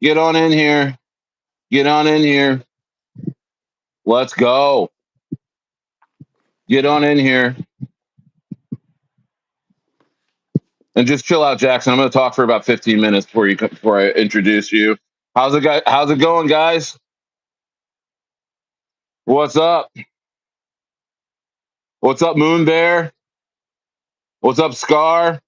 Get on in here. Get on in here. Let's go. Get on in here and just chill out, Jackson. I'm going to talk for about 15 minutes before I introduce you. How's it going, guys? What's up? What's up, Moon Bear? What's up, Scar?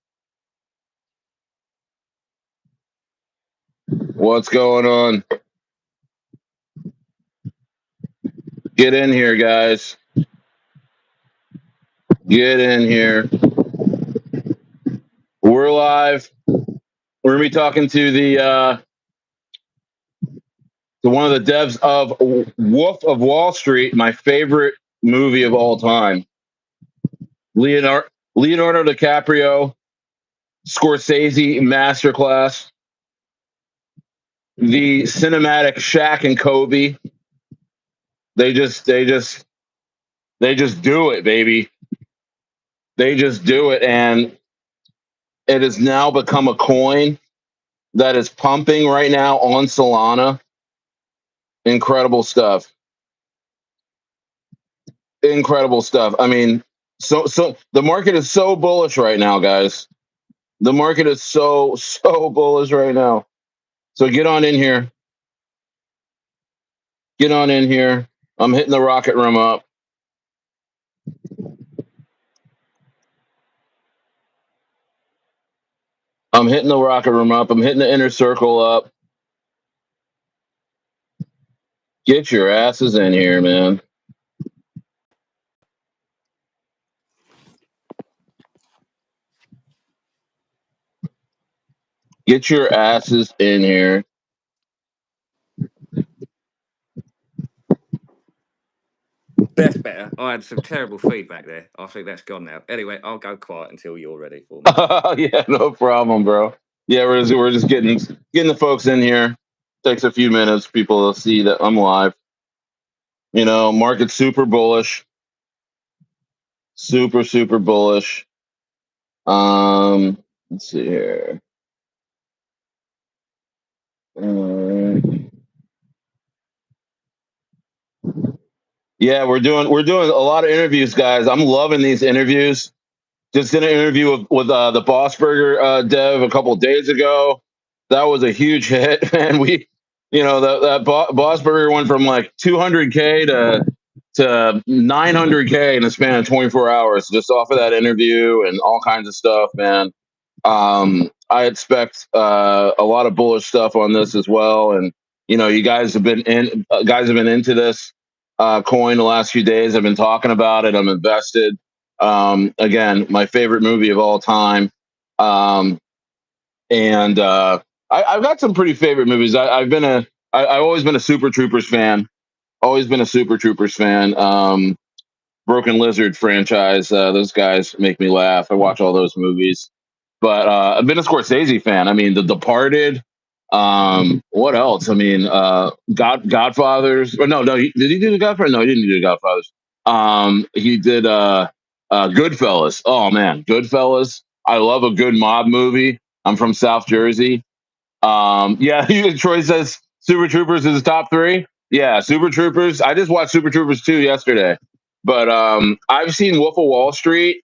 What's going on? Get in here, guys. Get in here. We're live. We're gonna be talking to one of the devs of Wolf of Wall Street, my favorite movie of all time. Leonardo DiCaprio, Scorsese masterclass, the cinematic Shaq and Kobe. They just do it, baby. They just do it, and it has now become a coin that is pumping right now on Solana. Incredible stuff. Incredible stuff. I mean, so the market is so bullish right now, guys. The market is so bullish right now. So get on in here. Get on in here. I'm hitting the rocket room up. I'm hitting the rocket room up. I'm hitting the inner circle up. Get your asses in here, man. Get your asses in here. That's better. I had some terrible feedback there. I think that's gone now. Anyway, I'll go quiet until you're ready for me. Yeah, no problem, bro. Yeah, we're just getting the folks in here. Takes a few minutes. People will see that I'm live. You know, market's super bullish. Super bullish. Let's see here. Yeah, we're doing a lot of interviews, guys. I'm loving these interviews. Just did an interview with the Boss Burger dev a couple of days ago. That was a huge hit, and that Boss Burger went from like 200K to 900K in a span of 24 hours just off of that interview and all kinds of stuff, man. I expect a lot of bullish stuff on this as well, and you guys have been into this coin the last few days. I've been talking about it. I'm invested. Again, my favorite movie of all time. And I've got some pretty favorite movies. I've always been a Super Troopers fan. Always been a Super Troopers fan. Broken Lizard franchise. Those guys make me laugh. I watch all those movies. But I've been a Scorsese fan. I mean, The Departed. What else? I mean, Godfathers. Or no, did he do The Godfather? No, he didn't do The Godfathers. He did Goodfellas. Oh man, Goodfellas. I love a good mob movie. I'm from South Jersey. Yeah, Troy says Super Troopers is his top 3. Yeah, Super Troopers. I just watched Super Troopers 2 yesterday. But I've seen Wolf of Wall Street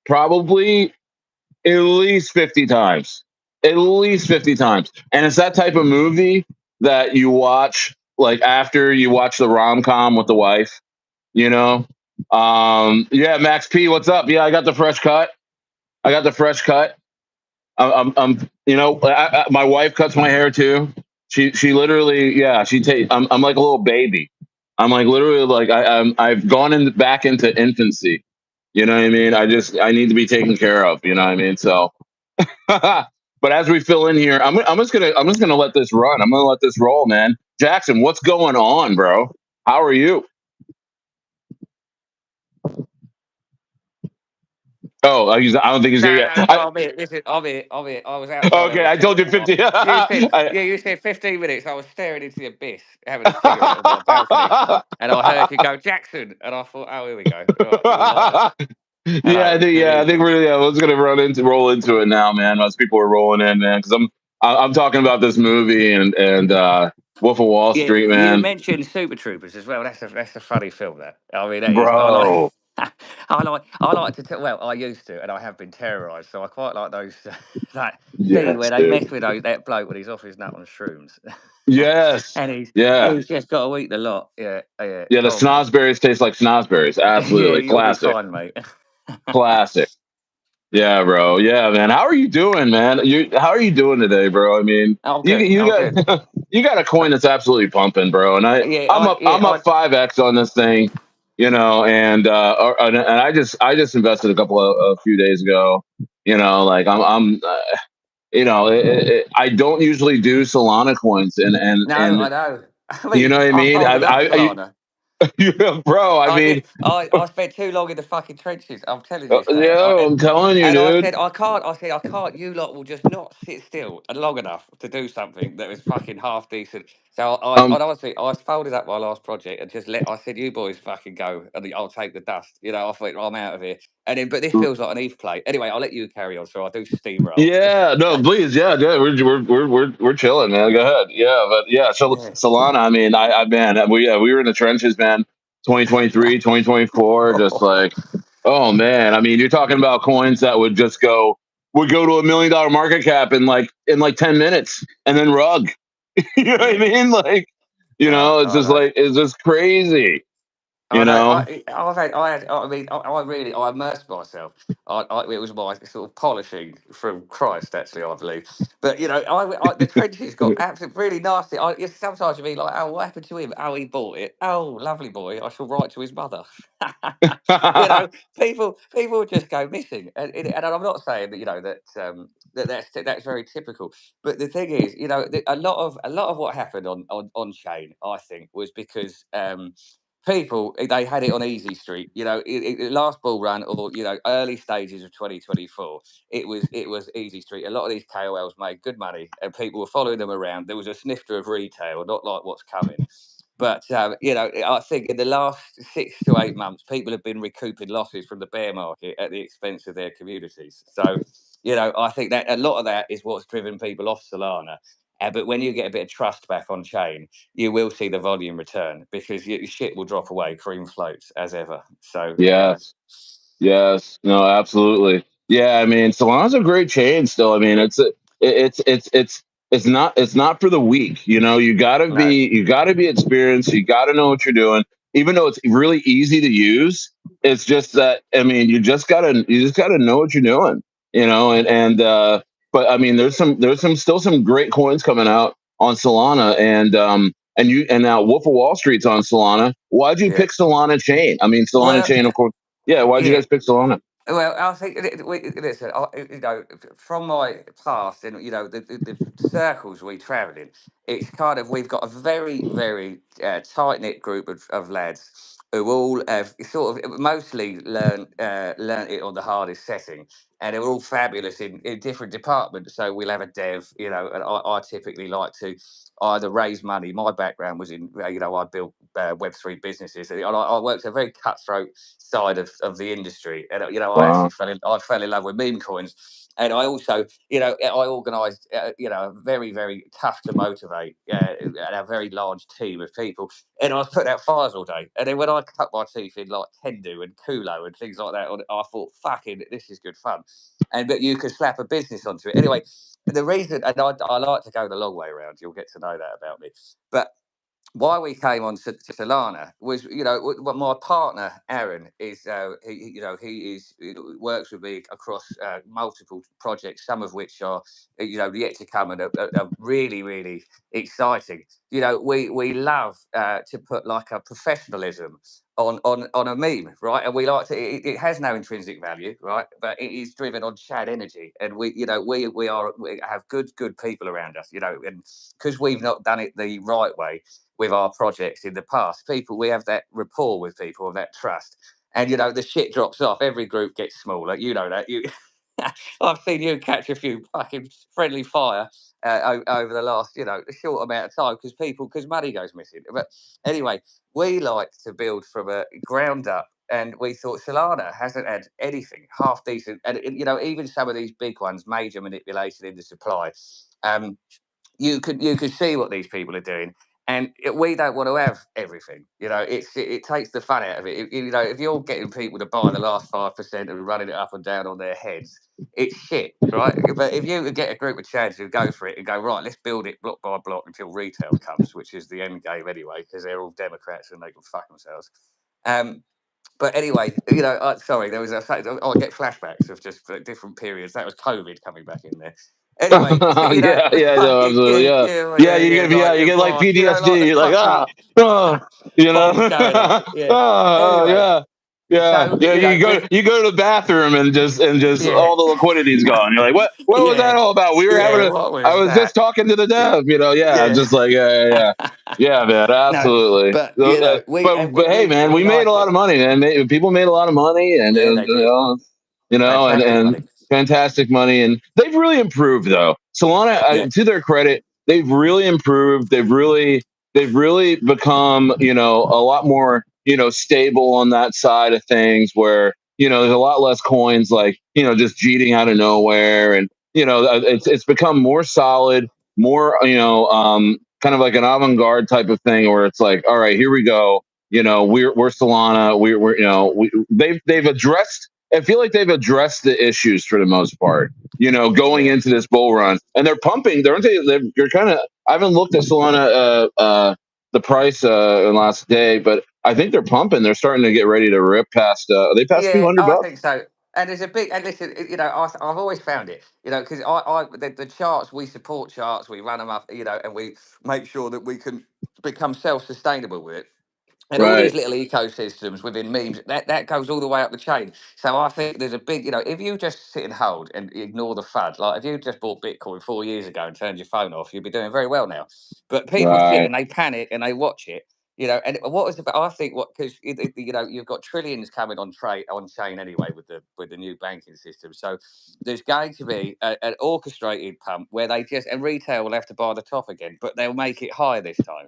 probably at least 50 times. At least 50 times. And it's that type of movie that you watch like after you watch the rom-com with the wife, you know? Yeah, Max P, what's up? Yeah, I got the fresh cut. My wife cuts my hair too. She literally, yeah, I'm like a little baby. I'm like literally like I've gone back into infancy. You know what I mean? I need to be taken care of. You know what I mean? So, but as we fill in here, I'm just gonna let this run. I'm gonna let this roll, man. Jackson, what's going on, bro? How are you? Oh, I don't think he's here yet. I'm here. Listen, I'm here. I was outside. Okay, I told you 50. You said 15 minutes. I was staring into the abyss, having a cigarette on my balcony, and I heard you go, Jackson, and I thought, oh, here we go. I think we're let's gonna roll into it now, man. Most people are rolling in, man, because I'm talking about this movie and Wolf of Wall Yeah, Street, you man, mentioned Super Troopers as well. That's a funny film. That I mean, that is. I like. bro. I like to. Well, I used to, and I have been terrorised. So I quite like those that scene where Yes, they dude. mess with that bloke when he's off his nut on shrooms, Yes. and he's Yeah. he's just got to eat the lot. Yeah, yeah. Yeah, the Go on, mate. snozberries taste like snozberries. Yeah, Absolutely. you'll be Classic. fine, mate. Classic. Yeah, bro. Yeah, man. How are you doing, man? How are you doing today, bro? I mean, I'm you good. you I'm good. got you got a coin that's absolutely pumping, bro. And Yeah, I'm up 5x on this thing, and I just invested a few days ago. Like I don't usually do Solana coins, no, and I know. I you know mean, what I I mean? folded up Solana. Bro. I I mean, did. I spent too long in the fucking trenches. I'm telling you, Stayer. yeah, I'm telling you, And I dude. said, I can't. I said, I can't. You lot will just not sit still long enough to do something that was fucking half decent. So Um, honestly, I folded up my last project and just let. I said, you boys fucking go, and I'll take the dust. I thought I'm out of here. And then, but this feels like an Eve play. Anyway, I'll let you carry on. So I do steamroll. yeah, no, please, yeah, yeah, we're chilling, man. Go ahead, yeah, but yeah, so Yeah. Solana, I mean, man, we were in the trenches, man. 2023, 2024, just like, oh man, I mean, you're talking about coins that would go to $1 million market cap in like 10 minutes, and then rug. You know what I Yeah. mean? Like, it's I just know. like it's just crazy. I You know. know? I mean, I immersed myself. It was my sort of polishing from Christ, actually, I believe. But the trenches got absolutely really nasty. Sometimes you be like, oh, what happened to him? Oh, he bought it. Oh, lovely boy. I shall write to his mother. you know, people just go missing, and I'm not saying that that's very typical. But the thing is, a lot of what happened on chain, I think, was because people they had it on easy street. Last bull run or early stages of 2024, it was easy street. A lot of these KOLs made good money and people were following them around. There was a snifter of retail, not like what's coming. But I think in the last 6 to 8 months, people have been recouping losses from the bear market at the expense of their communities. So, I think that a lot of that is what's driven people off Solana. But when you get a bit of trust back on chain, you will see the volume return because your shit will drop away, cream floats as ever. So, Yes. Yes, no, absolutely. Yeah, I mean, Solana's a great chain still. I mean, it's not for the weak. no, You gotta be experienced. You gotta know what you're doing. Even though it's really easy to use, it's just that I mean, you just gotta know what you're doing. But I mean, there's some great coins coming out on Solana, and now Wolf of Wall Street's on Solana. Why'd you yeah. pick Solana chain? I mean, Solana Well, chain, of course. Yeah, why'd you yeah. guys pick Solana? Well, I think listen. From my past and the circles we travel in, it's kind of we've got a very very tight knit group of lads who all have sort of mostly learned it on the hardest setting, and they're all fabulous in different departments. So we'll have a dev, and I typically like to either raise money. My background was in, I built Web3 businesses, and I worked a very cutthroat side of the industry. And I actually Wow. fell in love with meme coins. And I also, I organised, a very, very tough to motivate and a very large team of people. And I was putting out fires all day. And then when I cut my teeth in like Kendu and Kulo and things like that, I thought, fucking, this is good fun. But you could slap a business onto it. Anyway, the reason, and I like to go the long way around, you'll get to know that about me. But why we came on to Solana was, my partner Aaron is, works with me across multiple projects, some of which are, yet to come and are really, really exciting. We love to put like a professionalism on a meme, right? And we like to. It has no intrinsic value, right? But it is driven on chat energy, and we have good people around us, and because we've not done it the right way with our projects in the past. We have that rapport with people and that trust. And the shit drops off. Every group gets smaller. You know that. I've seen you catch a few fucking friendly fire over the last, short amount of time because money goes missing. But anyway, we like to build from a ground up. And we thought Solana hasn't had anything half decent, and even some of these big ones, major manipulation in the supply. Um, you could see what these people are doing, and we don't want to have everything. It takes the fun out of it. If you're getting people to buy the last 5% and running it up and down on their heads, it's shit, right? But if you could get a group of chads who go for it and go, right, let's build it block by block until retail comes, which is the end game anyway, because they're all Democrats and they can fuck themselves. Um, but anyway, sorry, there was a fact. I get flashbacks of just different periods. That was COVID coming back in there. Anyway, Yeah, yeah, no, fucking absolutely, yeah, yeah. You like get like like the PTSD. You're like, fucking oh, you know, bombs going off. Yeah. Anyway, yeah, yeah, so yeah. You go to the bathroom and just yeah, all the liquidity's gone. You're like, what was that yeah, all about? We were having yeah. a. What I was was just that? talking to the dev. Yeah, Yeah. just like yeah, man, No, absolutely. but we But hey, man, we we made a like lot it. of money, man. People made a lot of money, and Yeah, they did. Fantastic and money. fantastic money, and they've really improved though. Solana, Yeah, to their credit, they've really improved. They've really become a lot more stable on that side of things, where there's a lot less coins like just jeeting out of nowhere, and it's become more solid, more kind of like an avant-garde type of thing, where it's like, all right, here we go. We're Solana. They've addressed. I feel like they've addressed the issues for the most part. Going yeah. into this bull run, and they're pumping. They're kind of. I haven't looked at Solana the price in the last day, but I think they're pumping. They're starting to get ready to rip past. Are they past two Yeah, hundred I bucks? think so. And there's a big, and listen, I've always found it, because the charts, we support charts, we run them up, and we make sure that we can become self-sustainable with it. And all these Right, little ecosystems within memes, that goes all the way up the chain. So I think there's a big, if you just sit and hold and ignore the FUD, like if you just bought Bitcoin 4 years ago and turned your phone off, you'd be doing very well now. But people sit right, and they panic and they watch it, and what was about, I think, what, because you've got trillions coming on trade on chain anyway with the new banking system. So there's going to be an orchestrated pump where they just, and retail will have to buy the top again, but they'll make it higher this time,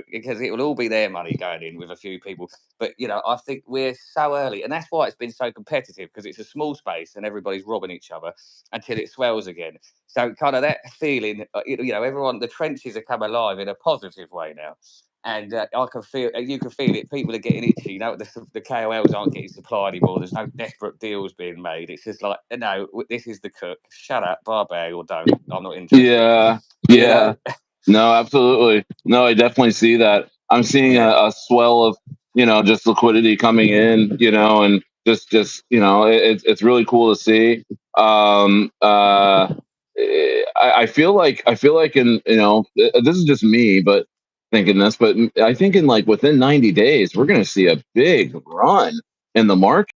because it will all be their money going in with a few people. But I think we're so early, and that's why it's been so competitive, because it's a small space and everybody's robbing each other until it swells again. So kind of that feeling, everyone, the trenches have come alive in a positive way now. And I can feel, you can feel it. People are getting itchy. The KOLs aren't getting supply anymore. There's no desperate deals being made. It's just like, no, this is the cook. Shut up, buy a bag or don't. I'm not interested. yeah, You know? yeah. No, absolutely. No, I definitely see that. I'm seeing Yeah. a swell of, just liquidity coming in, and just, it's really cool to see. I feel like this is just me, but thinking this, but I think in like within 90 days, we're going to see a big run in the market.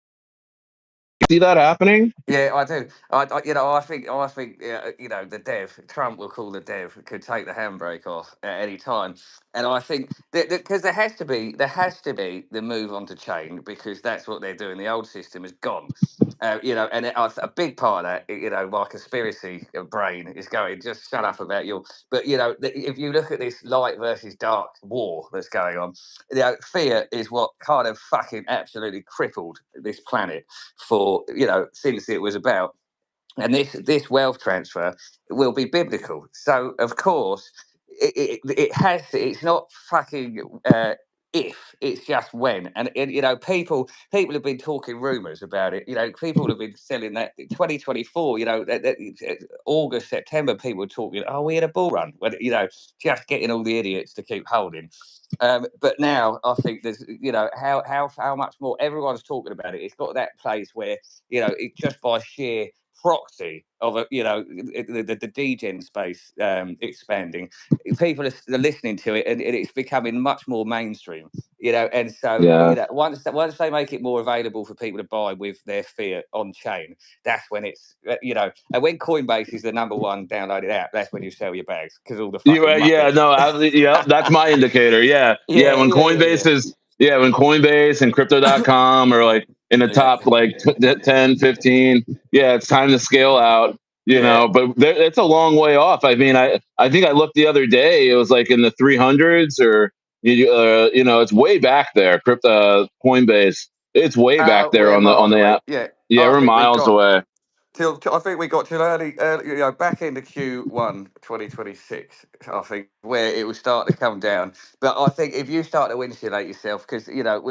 See that happening? Yeah, I do. I think, the dev, Trump will call the dev, could take the handbrake off at any time. And I think that because there has to be the move onto chain, because that's what they're doing. The old system is gone. And a big part of that, my conspiracy brain is going, just shut up about your. But if you look at this light versus dark war that's going on, fear is what kind of fucking absolutely crippled this planet for since it was about. And this wealth transfer will be biblical. So of course it has to, it's not fucking if, it's just when. And people have been talking rumors about it. People have been selling that 2024, August, September, people were talking, oh, we had a bull run, when just getting all the idiots to keep holding. But now I think there's, how much more everyone's talking about it. It's got that place where, it just by sheer proxy of the degen space expanding, people are listening to it, and it's becoming much more mainstream. And so Yeah. once they make it more available for people to buy with their fiat on chain, that's when it's and when Coinbase is the number one downloaded app, that's when you sell your bags, because all the fucking Yeah, muppets. no, yeah, that's my indicator. Yeah, yeah. Yeah, When yeah, yeah, Coinbase yeah. is, yeah, when Coinbase and Crypto.com are like in the Yeah, top like 10, 15, yeah, it's time to scale out. yeah. But it's a long way off. I mean, I think I looked the other day. It was like in the 300s, or it's way back there. Coinbase, it's way back there We're on the miles away. app. Yeah, Yeah, I we're think we've miles got away. I think we got till early, back into Q1 2026. I think where it will start to come down. But I think if you start to insulate yourself, because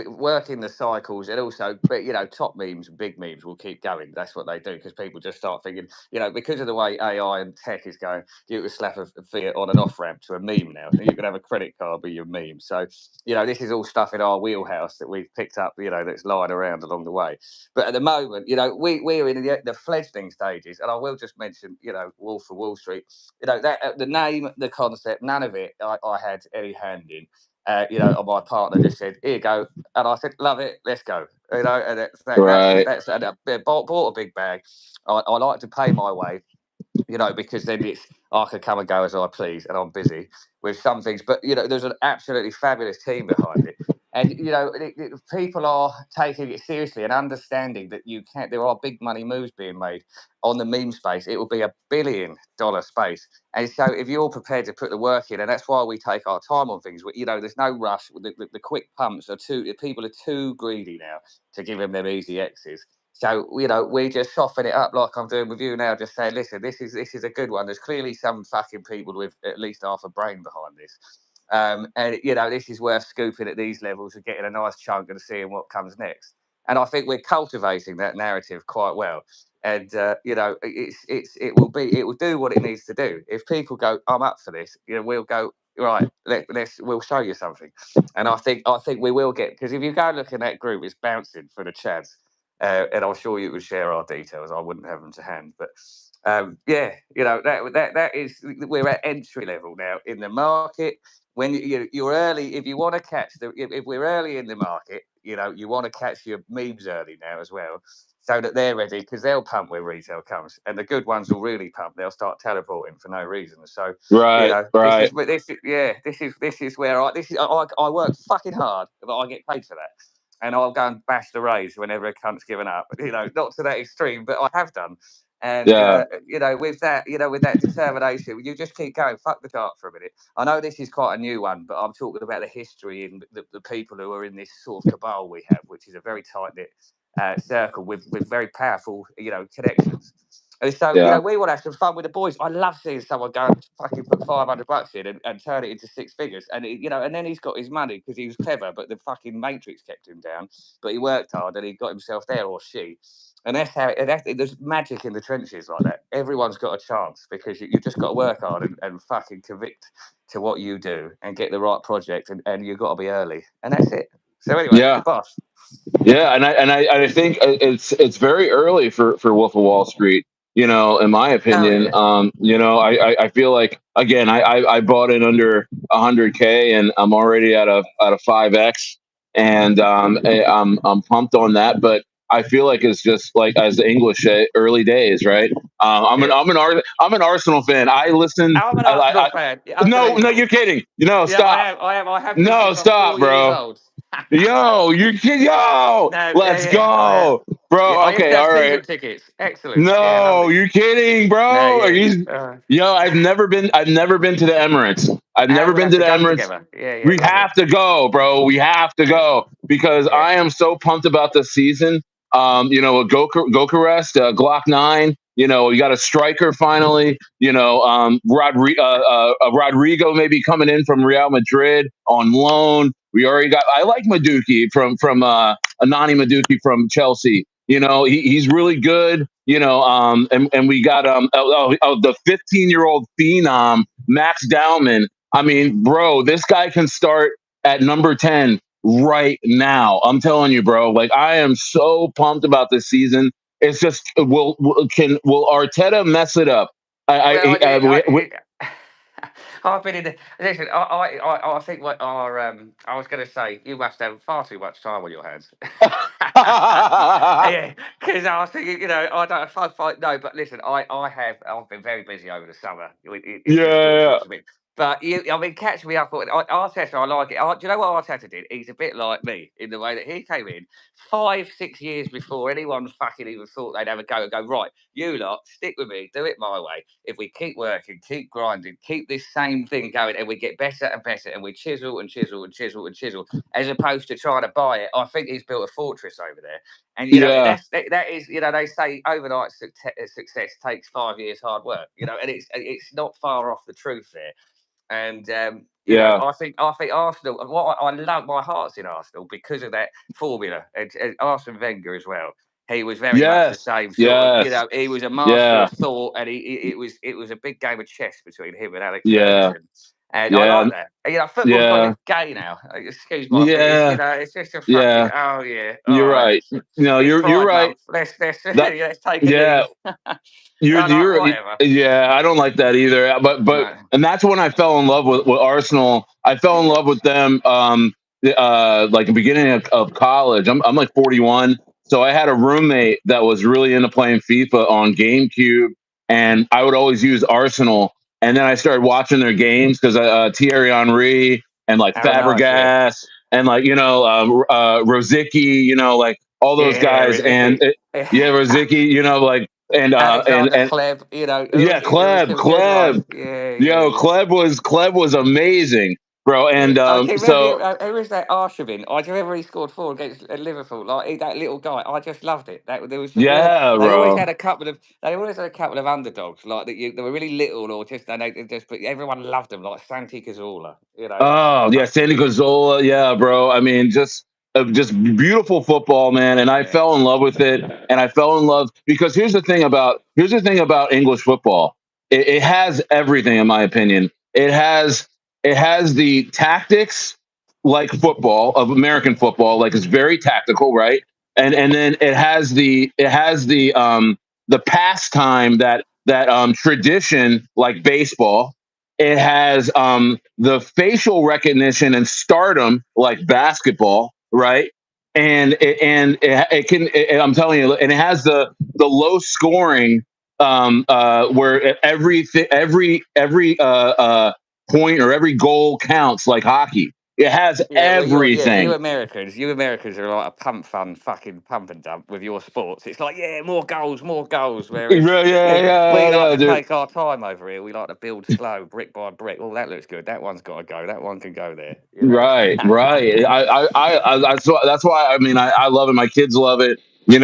working the cycles, and also, but top memes, big memes will keep going. That's what they do, because people just start thinking, because of the way AI and tech is going, you can slap a finger on an off ramp to a meme now, and you can have a credit card with your meme. So this is all stuff in our wheelhouse that we've picked up, that's lying around along the way. But at the moment, we're in the fledgling stages, and I will just mention, Wolf of Wall Street. That the name, the concept, none of it I had any hand in. And my partner just said, "Here you go," and I said, "Love it, let's go." And Right. and I bought a big bag. I like to pay my way, because then I can come and go as I please, and I'm busy with some things. But there's an absolutely fabulous team behind it, and people are taking it seriously and understanding that there are big money moves being made on the meme space. It will be $1 billion space, and so if you're prepared to put the work in, and that's why we take our time on things. There's no rush. The quick pumps are people are too greedy now to give them easy X's. So we just soften it up like I'm doing with you now, just saying, listen, this is a good one. There's clearly some fucking people with at least half a brain behind this, and this is worth scooping at these levels and getting a nice chunk and seeing what comes next. And I think we're cultivating that narrative quite well. And it will do what it needs to do. If people go, I'm up for this, we'll go right. We'll show you something. And I think we will get, because if you go look in that group, it's bouncing for the Chads. And I'm sure you would share our details. I wouldn't have them to hand, but yeah, that is, we're at entry level now in the market. When you're early, if you want to catch if we're early in the market, you want to catch your memes early now as well, so that they're ready, because they'll pump when retail comes, and the good ones will really pump. They'll start teleporting for no reason. So Right. Right. this is where I work fucking hard, but I get paid for that. And I'll go and bash the Rays whenever a cunt's given up. Not to that extreme, but I have done. And Yeah. with that determination, you just keep going. Fuck the dart for a minute. I know this is quite a new one, but I'm talking about the history and the people who are in this sort of cabal we have, which is a very tight knit circle with very powerful, connections. And so, Yeah. we want to have some fun with the boys. I love seeing someone go and fucking put $500 in and turn it into six figures. And, and then he's got his money because he was clever, but the fucking matrix kept him down. But he worked hard and he got himself there, or she. And that's how there's magic in the trenches like that. Everyone's got a chance, because you just got to work hard and fucking convict to what you do and get the right project. And you've got to be early. And that's it. So, anyway, Yeah. boss. Yeah, and I think it's very early for Wolf of Wall Street. In my Oh, opinion, yeah. I feel like, again, I bought in under 100K, and I'm already at a 5x, and I'm pumped on that. But I feel like it's just like, as the English say, early days, right? Yeah. I'm an Arsenal fan. I listen. I'm an Arsenal fan. No, Unbelievable. you're kidding. No, Yeah, I stop. am. I am. I have been No, since I was stop, 4 years bro. old. Yo, you kid, yo, No, yeah, let's yeah, I am. go, Yeah, bro. I used Okay, to have all right. season tickets. Excellent. Yeah, No, lovely. you're kidding, No, bro. Are yeah. you? Uh, Yo, I've never been to the Emirates. I've never we'll been have to to the go Emirates. together. Yeah, yeah, We lovely. have to go, bro. We have to go, because Yeah, I am so pumped about this season. A Gokarest, Glock 9. You got a striker finally. Rodrigo may be coming in from Real Madrid on loan. We already got. I like Maduki from Anani Maduki from Chelsea. He's really good. And we got the 15-year-old phenom Max Dowman. I mean, bro, this guy can start at number 10 right now. I'm telling you, bro. Like, I am so pumped about this season. It's just, will Arteta mess it up? well, We, I've been in the. Listen, I think what I was going to say, you must have far too much time on your hands. yeah, Yeah, because I was thinking, I don't fight. No, but listen, I've been very busy over the summer. It just all yeah, sorts of bits. But I mean, catch me up. Arteta, I like it. Do you know what Arteta did? He's a bit like me in the way that he came in 5, 6 years before anyone fucking even thought they'd have a go and go, right, you lot, stick with me, do it my way. If we keep working, keep grinding, keep this same thing going, and we get better and better, and we chisel and chisel and chisel and chisel, as opposed to trying to buy it, I think he's built a fortress over there. And Yeah, that is, they say overnight success takes 5 years hard work, and it's not far off the truth there. And yeah, I think Arsenal. What I love, my heart's in Arsenal because of that formula. And Arsene Wenger as well. He was very much the yes, same sort of. yes, He was a master yeah, of thought, and it was a big game of chess between him and Alex yeah, Ferguson. And I yeah, like that. Football's got a yeah, bit gay now. Excuse my, but yeah, it's just a fucking. yeah. Oh yeah, all You're right. right. No, It's you're Pride right. Month. Let's That let's take a yeah, knee. I like whatever. yeah, I don't like that either. But No. and that's when I fell in love with Arsenal. I fell in love with them like the beginning of college. I'm like 41. So I had a roommate that was really into playing FIFA on GameCube, and I would always use Arsenal. And then I started watching their games because Thierry Henry and like Oh, nice. Yeah. Fabregas and like Rosicky, like all those Yeah, guys. And Rizicky. yeah, Rosicky, like Alexander and Kleb, yeah, there was Kleb, some good ones. Kleb. Yeah, yeah, Yo, yeah. Kleb was amazing, bro. Yeah. And Do you remember so who was that Arshavin? Do you remember he scored four against Liverpool? That little guy. I just loved it. There was just yeah, they always bro. had a couple of underdogs like that. They were really little or just and they just but everyone loved them like Santi Cazorla. Oh yeah, Like, Sandy Gazzola, yeah, bro. I mean, just beautiful football, man. And I yeah, fell in love with it. And I fell in love because here's the thing about English football. It has everything, in my opinion. It has the tactics like football of American football, like it's very tactical, right? And then it has the pastime that tradition like baseball. It has the facial recognition and stardom like basketball, right? And it can. I'm telling you, and it has the low scoring where every point or every goal counts like hockey. It has yeah. Well, you everything. Americans are like a pump fun fucking pump and dump with your sports. It's like more goals, more goals. Whereas Yeah, yeah, we yeah, like yeah, to dude. take our time over here. We like to build slow, brick by brick. Oh, that looks good. That one's got to go. That one can go there. Right, right. That's why I mean I love it. My kids love it. We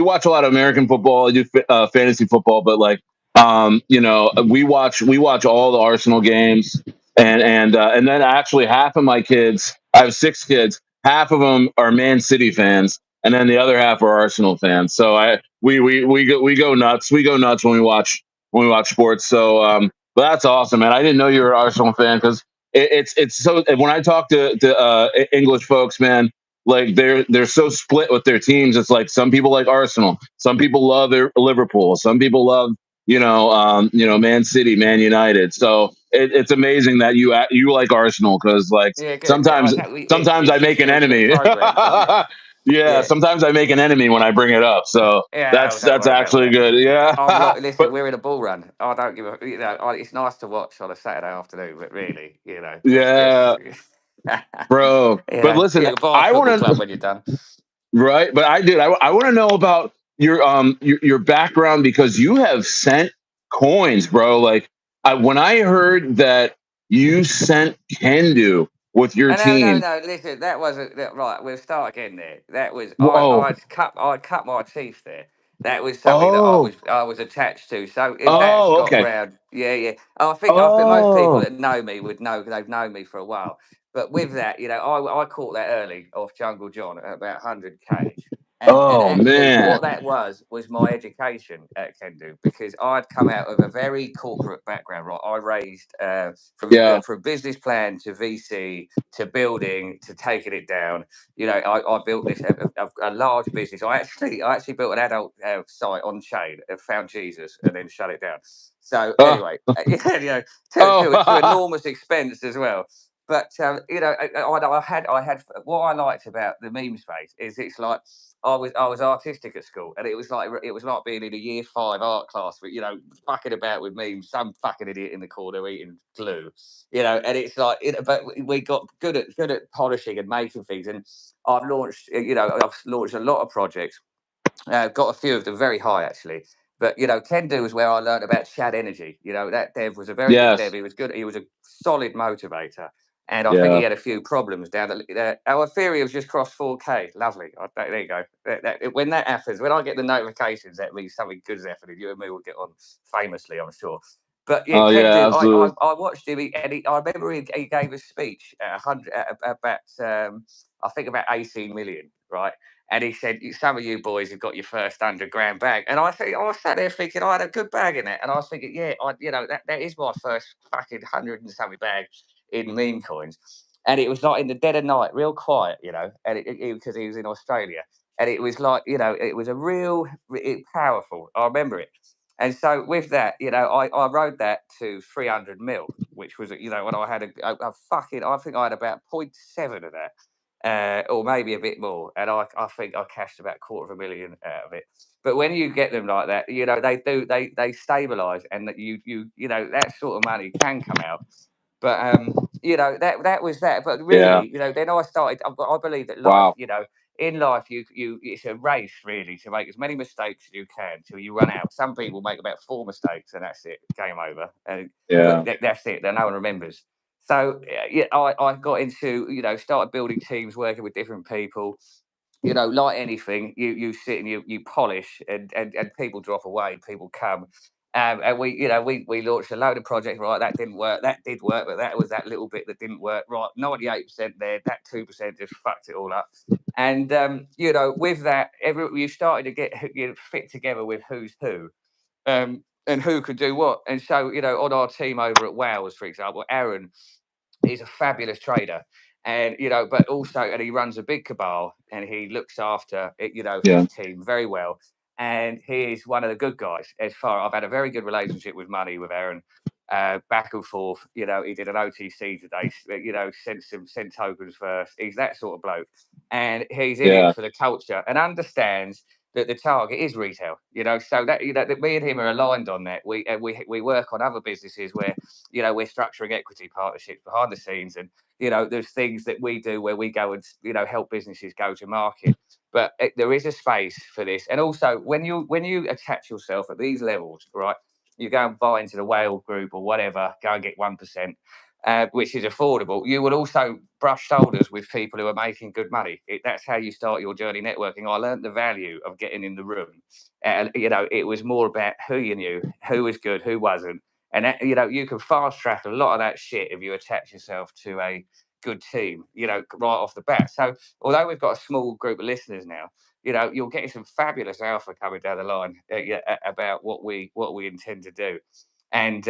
watch a lot of American football. I do fantasy football, but like we watch all the Arsenal games, and then actually half of my kids. I have 6 kids. Half of them are Man City fans, and then the other half are Arsenal fans. So we go nuts. We go nuts when we watch sports. So but that's awesome, man. I didn't know you were an Arsenal fan because it's so when I talk to English folks, man, like they're so split with their teams. It's like some people like Arsenal, some people love their Liverpool, some people love Man City, Man United. So it's amazing that you like Arsenal because like Yeah, good. sometimes sometimes I It make an feels a bit enemy. programmed, doesn't it? Yeah, Yeah. sometimes I make an enemy when I bring it up. So Yeah, oh, that's don't that's worry about actually that. good. Yeah, I'm like, listen, but we're in a ball run. I don't give a, it's nice to watch on a Saturday afternoon, but really, let's just, yeah, bro. But you listen, can buy a I football want club to. when you're done. Right, but I want to know about your background because you have sent coins, bro. Like when I heard that you sent Kendu with your No, no, team. no. Listen, that wasn't right. We'll start again there. That was Whoa! I cut my teeth there. That was something that I Oh! was I was attached to. So if that's Oh! got Okay. round, yeah, yeah. I think most people Oh! that know me would know because they've known me for a while. But with that, I caught that early off Jungle John at about 100 kg. And Oh actually, man! what that was my education at Kendu because I'd come out of a very corporate background. Right, I raised Yeah. from business plan to VC to building to taking it down. I built this a large business. I actually built an adult site on chain and found Jesus and then shut it down. So Uh, anyway, to oh! enormous expense as well. But I had what I liked about the meme space is it's like I was artistic at school, and it was like being in a year five art class, with fucking about with memes, some fucking idiot in the corner eating glue, and it's like, but we got good at polishing and making things, and I've launched a lot of projects, got a few of them very high actually. But Kendo was where I learned about Shad Energy. That dev was a very good dev. Yes. He was good. He was a solid motivator, and I think he Yeah. had a few problems down the. Our Ethereum's just crossed 4K. Lovely. There you go. When that happens, when I get the notifications, that means something good is happening. You and me will get on famously, I'm sure. But yeah, Oh Ken yeah, did. I absolutely. I watched him, I remember he gave a speech at 100 about I think about 18 million, right? And he said, "Some of you boys have got your first 100 grand bag." And I was sat there thinking I had a good bag in it, and I was thinking, yeah, that is my first fucking 100 and something bag in meme coins. And it was like in the dead of night, real quiet, and because he was in Australia, and it was like, it was a real powerful. I remember it. And so with that, I rode that to 300 mil, which was, when I had a fucking, I think I had about point 0.7 of that, or maybe a bit more. And I think I cashed about 250,000 out of it. But when you get them like that, they stabilize, and that that sort of money can come out. But that was that. But Yeah. really, then I started. I believe that life, Wow. in life, it's a race really to make as many mistakes as you can till you run out. Some people make about four mistakes and that's it, game over. And but Yeah. that's it. That no one remembers. So yeah, I got into started building teams, working with different people. Like anything, you sit and you polish, and people drop away, people come. And we launched a load of projects. Right, that didn't work. That did work, but that was that little bit that didn't work. Right, 98% there. That 2% just fucked it all up. And with that, you started to get fit together with who's who, and who could do what. And so on our team over at WOWS, for example, Aaron, he's a fabulous trader, and but also, and he runs a big cabal, and he looks after his Yeah. team very well. And he is one of the good guys. As far I've had a very good relationship with money with Aaron, back and forth. He did an OTC today. Sent tokens first. He's that sort of bloke, and he's in it Yeah. for the culture and understands that the target is retail. So that me and him are aligned on that. We work on other businesses where we're structuring equity partnerships behind the scenes, and there's things that we do where we go and help businesses go to market. But there is a space for this, and also when you attach yourself at these levels, right? You go and buy into the whale group or whatever, go and get 1%, which is affordable. You will also brush shoulders with people who are making good money. That's how you start your journey networking. I learned the value of getting in the room, and it was more about who you knew, who was good, who wasn't. And that, you can fast track a lot of that shit if you attach yourself to a good team, right off the bat. So although we've got a small group of listeners now, you're getting some fabulous alpha coming down the line, about what we intend to do. And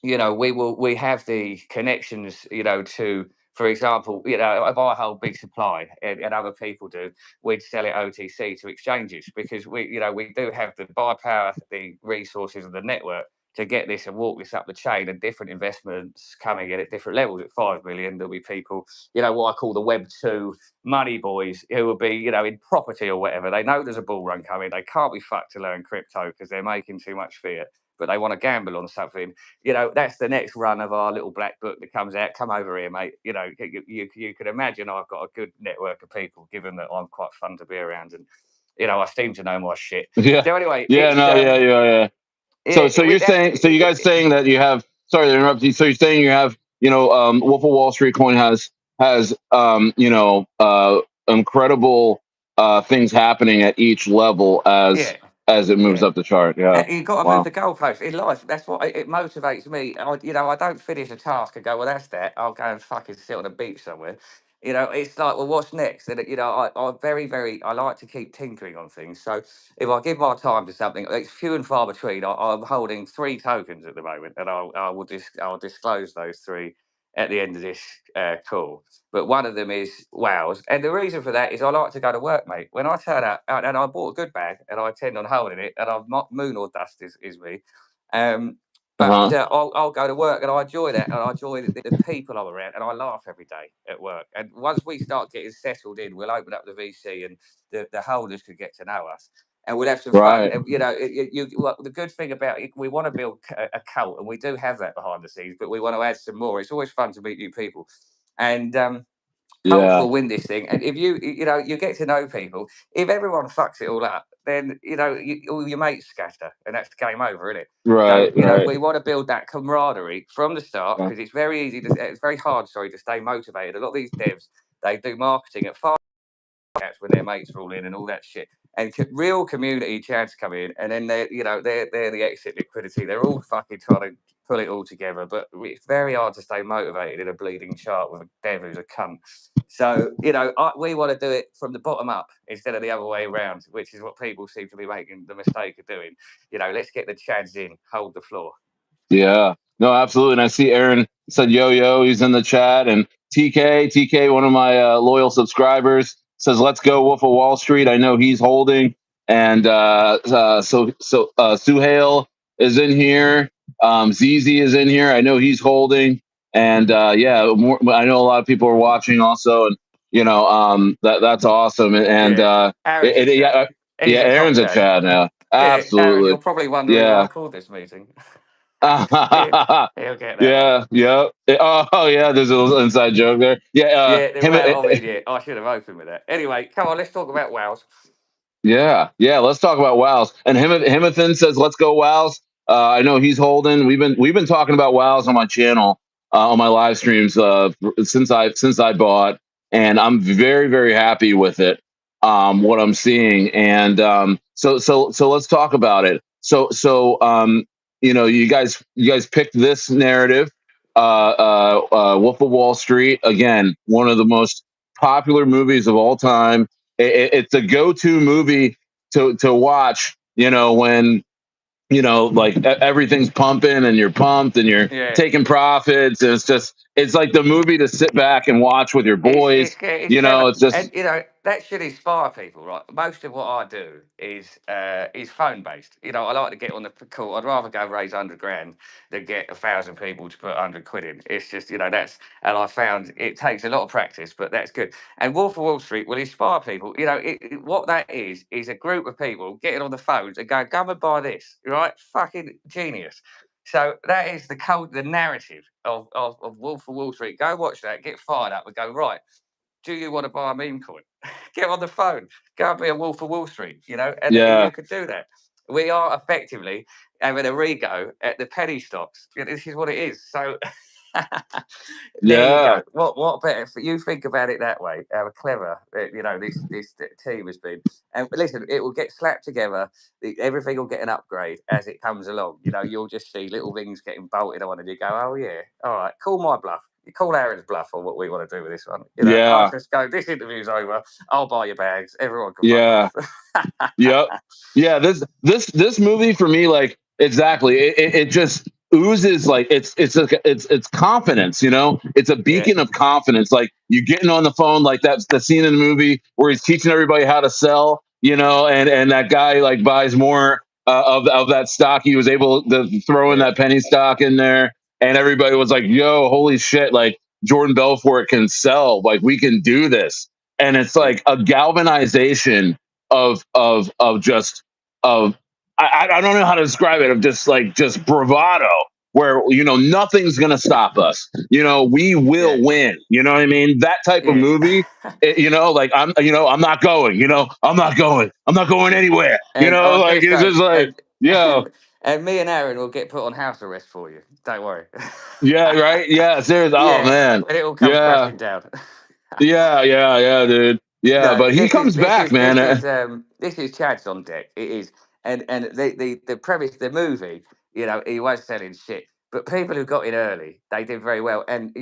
we have the connections, to, for example, if I hold big supply, and other people do, we'd sell it OTC to exchanges, because we do have the buy power, the resources of the network to get this and walk this up the chain, and different investments coming in at different levels. At 5 million, there'll be people, what I call the Web 2 money boys, who will be, in property or whatever. They know there's a bull run coming. They can't be fucked to learn crypto because they're making too much fiat, but they want to gamble on something. That's the next run of our little black book that comes out. Come over here, mate. You could imagine I've got a good network of people, given that I'm quite fun to be around, and I seem to know my shit. Yeah. So anyway, Yeah. it's No. Yeah. Yeah. Yeah. So with you're that. saying, so you guys saying that you have, sorry to interrupt you. So you're saying you have, Wolf of Wall Street coin has incredible things happening at each level Yeah, as it moves yeah. up the chart. Yeah. You've got to move Wow. the goalpost in life. That's what it motivates me. I don't finish a task and go, well, that's that. I'll go and fucking sit on a beach somewhere. It's like, well, what's next? And I very, very, I like to keep tinkering on things. So if I give my time to something, it's few and far between. I'm holding 3 tokens at the moment, and I'll disclose those three at the end of this call. But one of them is WOWS. And the reason for that is I like to go to work, mate. When I turn up, and I bought a good bag, and I intend on holding it, and moon or dust is me. Um, Uh-huh. But I'll go to work and I enjoy that, and I enjoy the people I'm around, and I laugh every day at work. And once we start getting settled in, we'll open up the VC, and the holders could get to know us, and we'll have some fun. Right. And you know, well, the good thing about it, we want to build a cult, and we do have that behind the scenes, but we want to add some more. It's always fun to meet new people, and Colts Yeah. will win this thing. And if you get to know people, if everyone fucks it all up, then all your mates scatter, and that's game over, isn't it? So Right. Right. we want to build that camaraderie from the start, Uh, because it's very hard, sorry, to stay motivated. A lot of these devs, they do marketing at chats when their mates are all in and all that shit. And real community chats come in, and then they're the exit liquidity. They're all fucking trying to pull it all together, but it's very hard to stay motivated in a bleeding chart with a dev who's a cunt. So we want to do it from the bottom up instead of the other way around, which is what people seem to be making the mistake of doing. Let's get the chads in, hold the floor. Yeah. No, absolutely. And I see Aaron said yo yo. He's in the chat, and TK, one of my loyal subscribers, says let's go Wolf of Wall Street. I know he's holding, and Suhail is in here. ZZ is in here. I know he's holding, and yeah, I know a lot of people are watching also, and that's awesome. And Yeah, Aaron's a yeah, chad. He's yeah, a top Aaron's a chad. Chad now. Yeah, Aaron, you're Absolutely. probably wondering why I Yeah. called this meeting. He- Yeah, He'll get that one. yeah. Oh, yeah. There's a little inside joke there. Yeah, Yeah, him. well, I mean, yeah, I should have opened with that. Anyway, come on, let's talk about WOWS. Yeah, yeah. Let's talk about WoWs. And Himathan says, "Let's go WoWs." I know he's holding. We've been talking about WoWs on my channel, on my live streams, since I bought, and I'm very very happy with it. What I'm seeing, and so let's talk about it. You guys picked this narrative. Wolf of Wall Street, again, one of the most popular movies of all time. It's a go-to movie to watch. When like everything's pumping and you're pumped and you're Yeah, taking profits. And it's like the movie to sit back and watch with your boys. it's clever, It's just and that should inspire people, right? Most of what I do is phone based. I like to get on the call. I'd rather go raise 100 grand than get 1,000 people to put 100 quid in. It's just and I found it takes a lot of practice, but that's good. And Wolf of Wall Street will inspire people. What that is a group of people getting on the phones and going, "Go and buy this," right? Fucking genius. So that is the narrative of Wolf of Wall Street. Go watch that, get fired up, and go, right, do you want to buy a meme coin? Get on the phone, go and be a Wolf of Wall Street, and yeah, you could do that. We are effectively having a rego at the penny stocks. This is what it is. So there you yeah, go. What better? You think about it that way. How clever, this team has been. And listen, it will get slapped together. Everything will get an upgrade as it comes along. You'll just see little things getting bolted on, and you go, "Oh yeah, all right, call my bluff." You call Aaron's bluff on what we want to do with this one. I'll yeah, just go. This interview's over. I'll buy your bags. Everyone can fuck yeah. off. Yep. Yeah. This movie for me, like exactly, it just oozes like it's confidence. It's a Yeah, beacon of confidence. Like you getting on the phone, like that's the scene in the movie where he's teaching everybody how to sell. And that guy like buys more of that stock. He was able to throw in yeah, that penny stock in there, and everybody was like, "Yo, holy shit!" Like Jordan Belfort can sell. Like we can do this, and it's yeah. like a galvanization of just of I don't know how to describe it, of just bravado, where nothing's gonna stop us. We will Yeah, win. You know what I mean? That type of yeah. movie. Like I'm not going. I'm not going anywhere. And I was going Like to it's say, just like and, yo, and me and Aaron will get put on house arrest for you. Don't worry. yeah, right, yeah, serious. Oh Yeah, man, when it all comes yeah, crashing down. yeah, dude, yeah. No, But he comes back, man. this is Chad's on deck. It is, and the premise, the movie, he was selling shit, but people who got in early, they did very well. And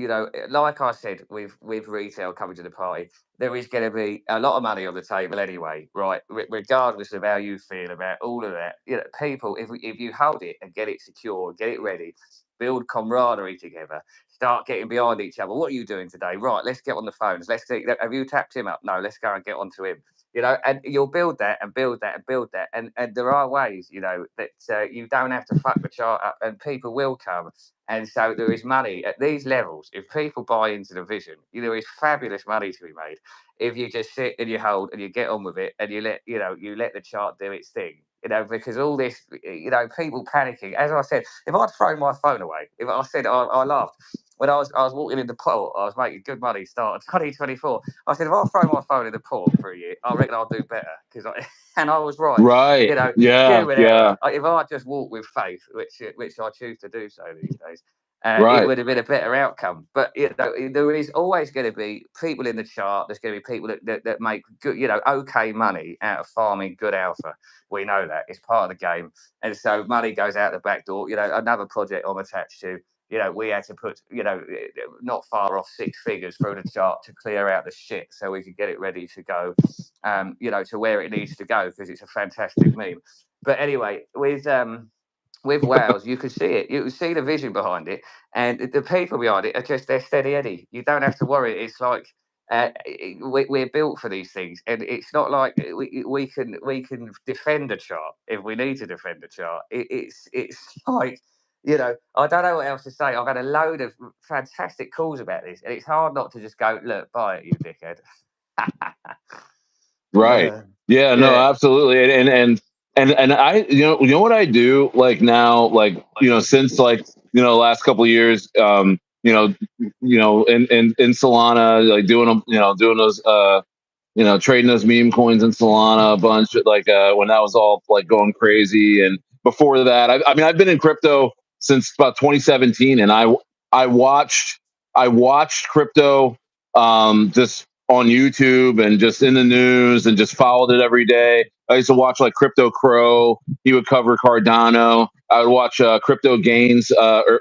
like I said, with retail coming to the party, there is going to be a lot of money on the table anyway, right? Regardless of how you feel about all of that, people, if you hold it and get it secure, get it ready, build camaraderie together, start getting behind each other. What are you doing today? Right, let's get on the phones. Let's see. Have you tapped him up? No, let's go and get onto him. And you'll build that and build that and build that. And there are ways, that you don't have to fuck the chart up, and people will come. And so there is money at these levels. If people buy into the vision, there is fabulous money to be made if you just sit and you hold and you get on with it, and you let the chart do its thing. Because all this, people panicking. As I said, if I'd thrown my phone away, if I said I laughed when I was walking in the port, I was making good money starting 2024. I said, if I throw my phone in the port for a year, I reckon I'll do better. And I was right. Right. Yeah. Human Yeah. error. If I just walk with faith, which I choose to do so these days, it Right. would have been a better outcome. But there is always going to be people in the chart. There's going to be people that make good, okay money out of farming good alpha. We know that it's part of the game, and so money goes out the back door. Another project I'm attached to. We had to put, not far off six figures through the chart to clear out the shit so we could get it ready to go, to where it needs to go, because it's a fantastic meme. But anyway, with WOWS, you can see it. You can see the vision behind it, and the people behind it are just they're steady Eddie. You don't have to worry. It's like we're built for these things, and it's not like we can defend a chart if we need to defend a chart. It's like I don't know what else to say. I've had a load of fantastic calls about this, and it's hard not to just go, look, buy it, you dickhead. Right. Uh, Yeah, no, yeah, absolutely. And I, you know what I do like now, like, since like, last couple of years, in Solana, like doing them, doing those, trading those meme coins in Solana a bunch, like when that was all like going crazy. And before that, I mean, I've been in crypto since about 2017, and I watched I watched crypto just on YouTube and just in the news and just followed it every day. I used to watch like Crypto Crow. He would cover Cardano. I would watch Crypto Gains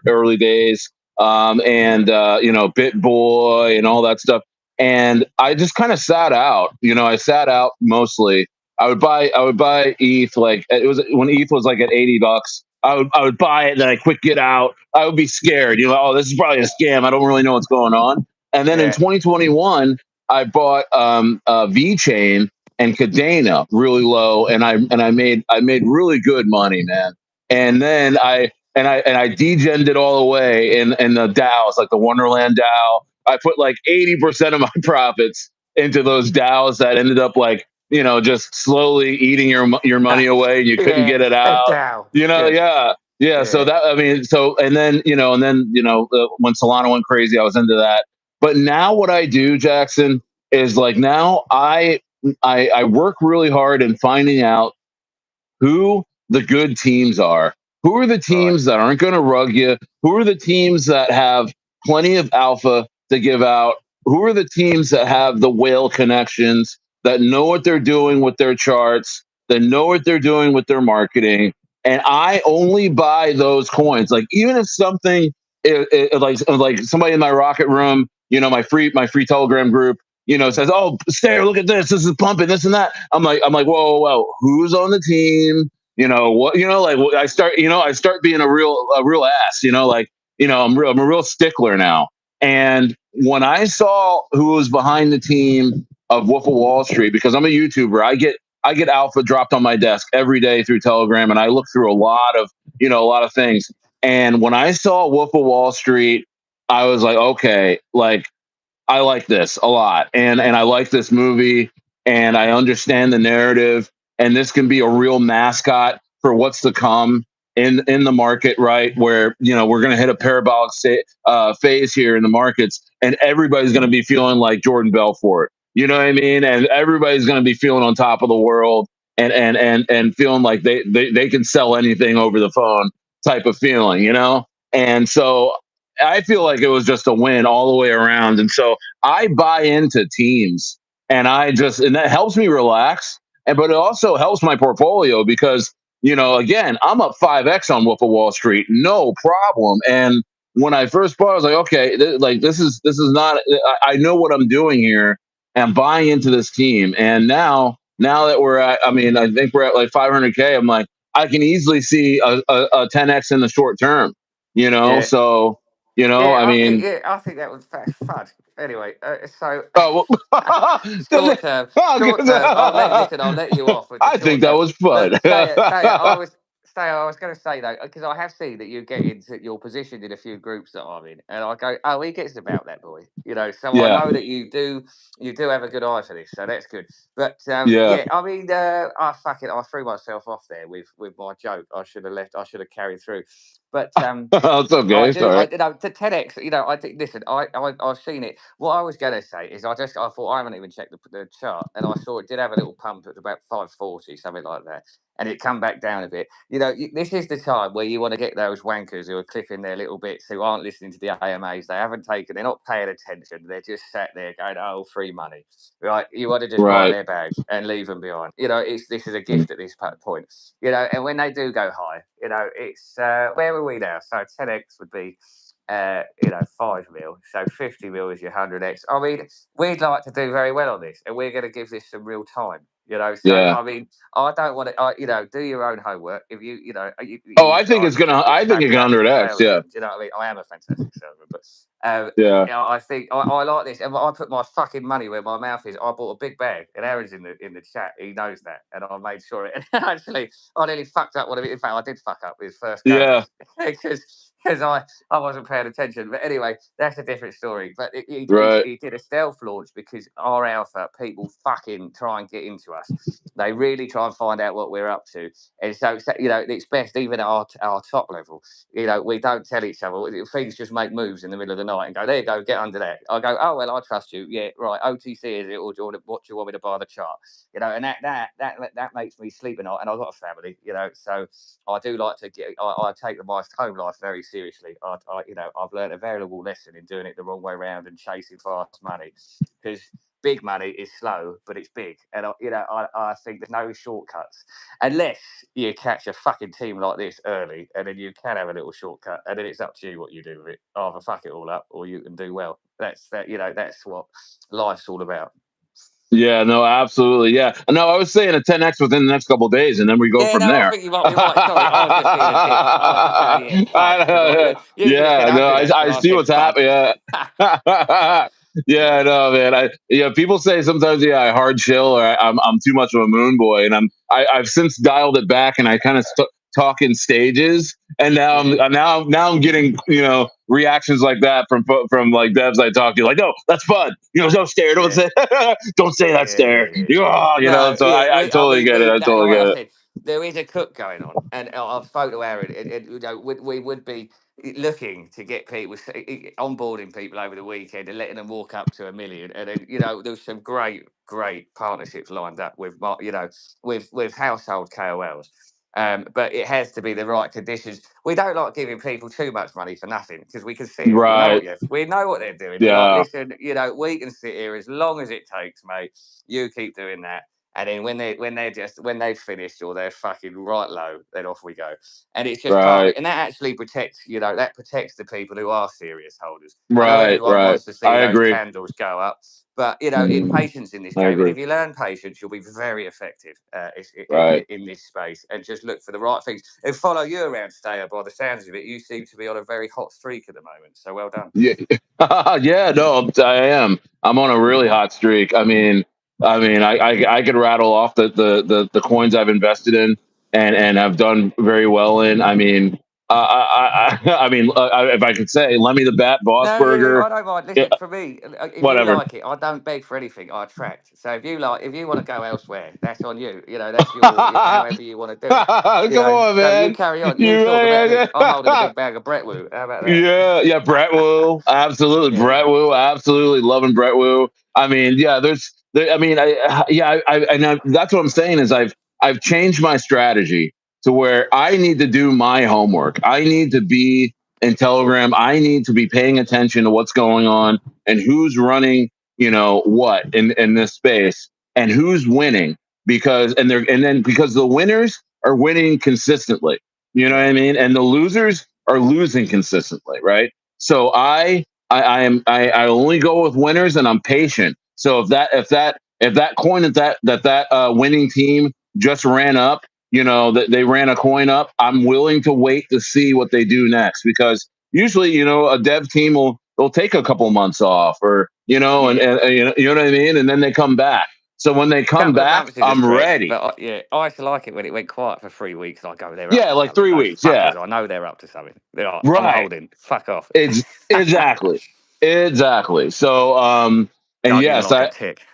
early days, and BitBoy and all that stuff, and I just kind of sat out. I sat out mostly. I would buy ETH, like it was when ETH was like at $80. I would buy it, then I quick get out. I would be scared. Oh, this is probably a scam. I don't really know what's going on. And then in yeah, 2021, I bought V Chain and Cadena really low, and I made really good money, man. And then I degened it all away in the DAOs, like the Wonderland DAO. I put like 80% of my profits into those DAOs that ended up like just slowly eating your money away, and you couldn't yeah, get it a out. DAO. Good. Yeah, yeah. So Yeah, that I mean, so and then when Solana went crazy, I was into that. But now what I do, Jackson, is like now I work really hard in finding out who the good teams are. Who are the right. teams that aren't going to rug you? Who are the teams that have plenty of alpha to give out? Who are the teams that have the whale connections, that know what they're doing with their charts, that know what they're doing with their marketing? And I only buy those coins. Like even if something like somebody in my rocket room, my free Telegram group, says, "Oh, Stayer, look at this. This is pumping. This and that." I'm like, whoa, whoa, whoa. Who's on the team? What? Like I start being a real ass. I'm a real stickler now. And when I saw who was behind the team of Wolf of Wall Street, because I'm a YouTuber, I get alpha dropped on my desk every day through Telegram, and I look through a lot of things. And when I saw Wolf of Wall Street, I was like, okay, like I like this a lot, and I like this movie, and I understand the narrative, and this can be a real mascot for what's to come in the market, right? Where we're going to hit a parabolic phase here in the markets, and everybody's going to be feeling like Jordan Belfort. You know what I mean? And everybody's going to be feeling on top of the world, and feeling like they can sell anything over the phone type of feeling. And so I feel like it was just a win all the way around. And so I buy into teams, and that helps me relax. But it also helps my portfolio because, again, I'm up 5X on Wolf of Wall Street, no problem. And when I first bought, I was like, okay, like this is not, I know what I'm doing here, and I'm buying into this team. And now that I mean, I think we're at like 500K. I'm like, I can easily see a 10X in the short term, Yeah. so. You know, Yeah, I mean, I think that was that's fun. Anyway, so oh, short term, short term. I'll let listen. I'll let you off with the I short think that term. was fun. Look, stay. I was going to say though, because I have seen that you get into your positioned in a few groups that I'm in, and I go, oh, he gets about that boy, you know. So I Yeah, know that you do have a good eye for this, so that's good. But yeah. yeah, I mean, fuck it, I threw myself off there with my joke. I should have left. I should have carried through. But It's okay. It's all I right. you know to 10x. You know, I think. Listen, I've seen it. What I was going to say is, I thought I haven't even checked the chart, and I saw it did have a little pump at about 540, something like that, and it come back down a bit. You know, this is the time where you want to get those wankers who are clipping their little bits, who aren't listening to the AMAs. They haven't taken. They're not paying attention. They're just sat there going, "Oh, free money." Right? You want to just buy Right. their bags and leave them behind. You know, this is a gift at this point. You know, and when they do go high, you know, it's where are we now? So 10x would be 5 mil. So 50 mil is your 100x. I mean, we'd like to do very well on this, and we're going to give this some real time. You know, so Yeah. I mean, I don't want to, you know, do your own homework. If Oh, you I think guys it's gonna. are I think it can fantastic 100x. Yeah. salesmen. You know what I mean? I am a fantastic salesman, but Yeah. you know, I think I like this, and I put my fucking money where my mouth is. I bought a big bag, and Aaron's in the chat. He knows that, and I made sure it. And actually, I nearly fucked up one of it. In fact, I did fuck up his first go Yeah. because I wasn't paying attention. But anyway, that's a different story. But Right. he did a stealth launch because our alpha people fucking try and get into us. They really try and find out what we're up to, and so you know it's best even at our top level. You know, we don't tell each other. Things just make moves in the middle of the night and go, there you go, get under that. I go, oh well, I trust you. Yeah, right. OTC is it, or do you want what do you want me to buy the chart? You know, and that makes me sleep at night. And I've got a family, you know, so I do like to get. I take my home life very seriously. You know, I've learned a valuable lesson in doing it the wrong way around and chasing fast money because big money is slow, but it's big. And you know, I think there's no shortcuts unless you catch a fucking team like this early, and then you can have a little shortcut, and then it's up to you what you do with it. Either fuck it all up, or you can do well. That's that. You know, that's what life's all about. Yeah. No. Absolutely. Yeah. No, I was saying a 10x within the next couple of days, and then we go Yeah, from no, I there. think you might be right. Sorry, I was just being a dick. I was just going, yeah, fuck, I because know, you could have said yeah. No, 100x, I and I see said what's fuck. happening. Yeah. Yeah, no, man. Yeah, people say sometimes, yeah, I hard chill or I'm too much of a moon boy, and I've since dialed it back, and I kind of talk in stages, and now Yeah, I'm getting reactions like that from like devs I talk to, like, no, that's fun, don't stare, don't yeah. say don't say that Yeah, stare, yeah, yeah. so No, yeah, I I totally mean, get it. I totally like get I it. said, there is a cook going on, and I've spoke to Aaron, and you know, we would be looking to get people onboarding people over the weekend and letting them walk up to 1 million, and then you know, there's some great partnerships lined up with you know, with household KOLs. But it has to be the right conditions. We don't like giving people too much money for nothing because we can see it. We know Right. we know what they're doing. We're like, Yeah. listen, you know, we can sit here as long as it takes, mate. You keep doing that. And then when they've finished or they're fucking right low, then off we go. And it's just part of Right. it. And that actually protects, you know, that protects the people who are serious holders. I know Right. everyone Right. wants to see I those agree. candles go up, but you know, patience in this I game. And agree. if you learn patience, you'll be very effective Right. in this space. And just look for the right things and follow you around, Stayer. By the sounds of it, you seem to be on a very hot streak at the moment. So well done. Yeah, yeah, no, I am. I'm on a really hot streak. I could rattle off the coins I've invested in and have done very well in. If I could say, Lemmy the Bat, Boss No, Burger, I don't mind. yeah, Listen, for me, if you whatever. like it, I don't beg for anything. I attract. So if you want to go elsewhere, that's on you. You know, that's however you want to do it. You Come know, on, so you man. carry on. You You talk about this. I'm holding a man. big bag of Bretwoo. How about Yeah, yeah, Brett that? Wu, absolutely, Yeah, Brett Wu, absolutely loving Brett Wu. Yeah, that's what I'm saying is I've changed my strategy to where I need to do my homework. I need to be in Telegram. I need to be paying attention to what's going on and who's running, what in this space and who's winning because the winners are winning consistently. You know what yeah, I mean? And the losers are losing consistently, right? So I only go with winners, and I'm patient. So if that coin that winning team just ran up, that they ran a coin up, I'm willing to wait to see what they do next because usually, a dev team they'll take a couple months off, or Yeah. and you know what I mean, and then they come back. So when they come Couple of back, months is a I'm stretch, ready. but yeah, I used to like it when it went quiet for 3 weeks. I go, they're up Yeah, to like something. 3 weeks. Those Yeah, fuckers, I know they're up to something. They're like, I'm right. holding. Fuck off. Exactly. Exactly. So, and Dug in yes, like a tick.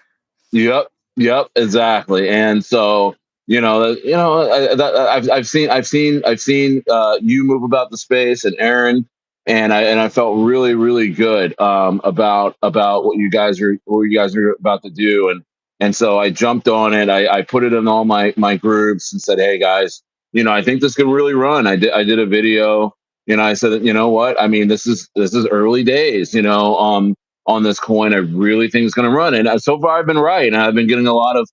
yep, yep, exactly. And so, I've seen you move about the space, and Aaron, and I felt really, really good about what you guys are about to do, and so I jumped on it. I put it in all my groups and said, hey guys, I think this can really run. I did a video. I said that, what, I mean, this is early days, on this coin. I really think it's going to run, and so far I've been right, and I've been getting a lot of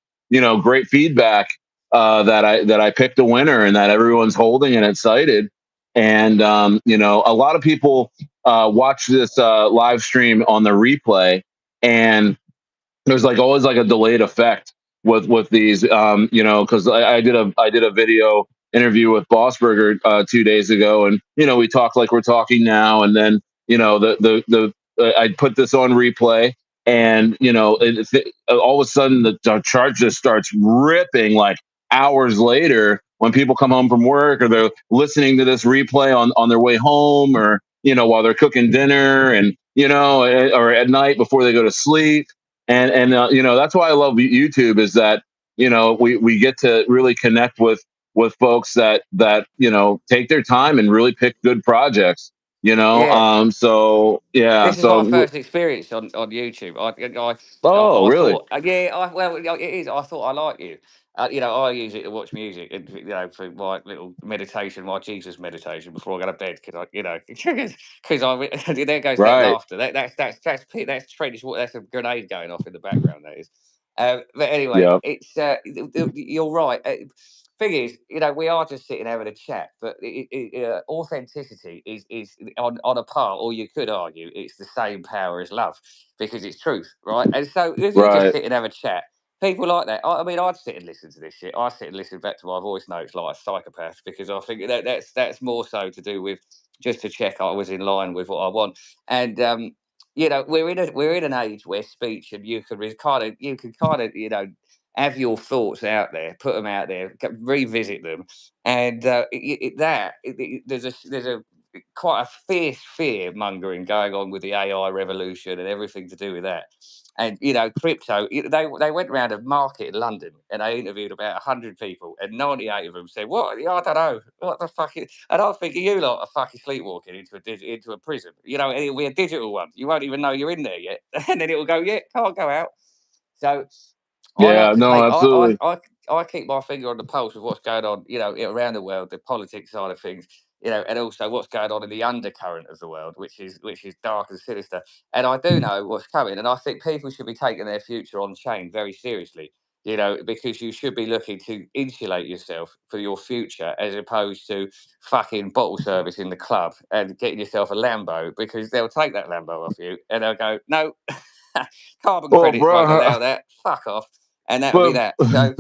great feedback, that I picked a winner, and that everyone's holding and excited. And a lot of people watch this live stream on the replay, and there's like always like a delayed effect with these, because I did a video interview with Bossberger 2 days ago, and we talked like we're talking now, and then the I put this on replay, and all of a sudden the chart just starts ripping like hours later, when people come home from work, or they're listening to this replay on their way home, or while they're cooking dinner, and or at night before they go to sleep. And that's why I love YouTube, is that we get to really connect with folks that take their time and really pick good projects. Yeah. So yeah, This is my so first experience on YouTube. oh, I really? thought, yeah, well, it is. I thought I like you. I use it to watch music, and for my little meditation, my Jesus meditation before I go to bed, because because there goes that Right. laughter. That's French. That's a grenade going off in the background. That is. But anyway, Yeah. it's you're right. Thing is, we are just sitting having a chat, but authenticity is on a par, or you could argue it's the same power as love, because it's truth, right? And so if you just Right. sit and have a chat, people like that. I mean, I'd sit and listen to this shit. I sit and listen back to my voice notes like a psychopath, because I think that's more so to do with just to check I was in line with what I want. And we're in an age where speech, and you can kind of have your thoughts out there, put them out there, revisit them, and there's a quite a fierce fear mongering going on with the AI revolution and everything to do with that. And crypto. They went around a market in London, and they interviewed about 100 people, and 98 of them said, "What? I don't know. What the fuck?" And I think you lot are fucking sleepwalking into a prison. And it'll be a digital one. You won't even know you're in there yet, and then it'll go, "Yeah, can't go out." So I Yeah. like to No, take absolutely. I keep my finger on the pulse of what's going on, around the world, the politics side of things, and also what's going on in the undercurrent of the world, which is dark and sinister. And I do know what's coming, and I think people should be taking their future on chain very seriously. Because you should be looking to insulate yourself for your future, as opposed to fucking bottle service in the club and getting yourself a Lambo, because they'll take that Lambo off you and they'll go, no, carbon Well, credits won't bro, allow that. Fuck off. And that'll be but that. So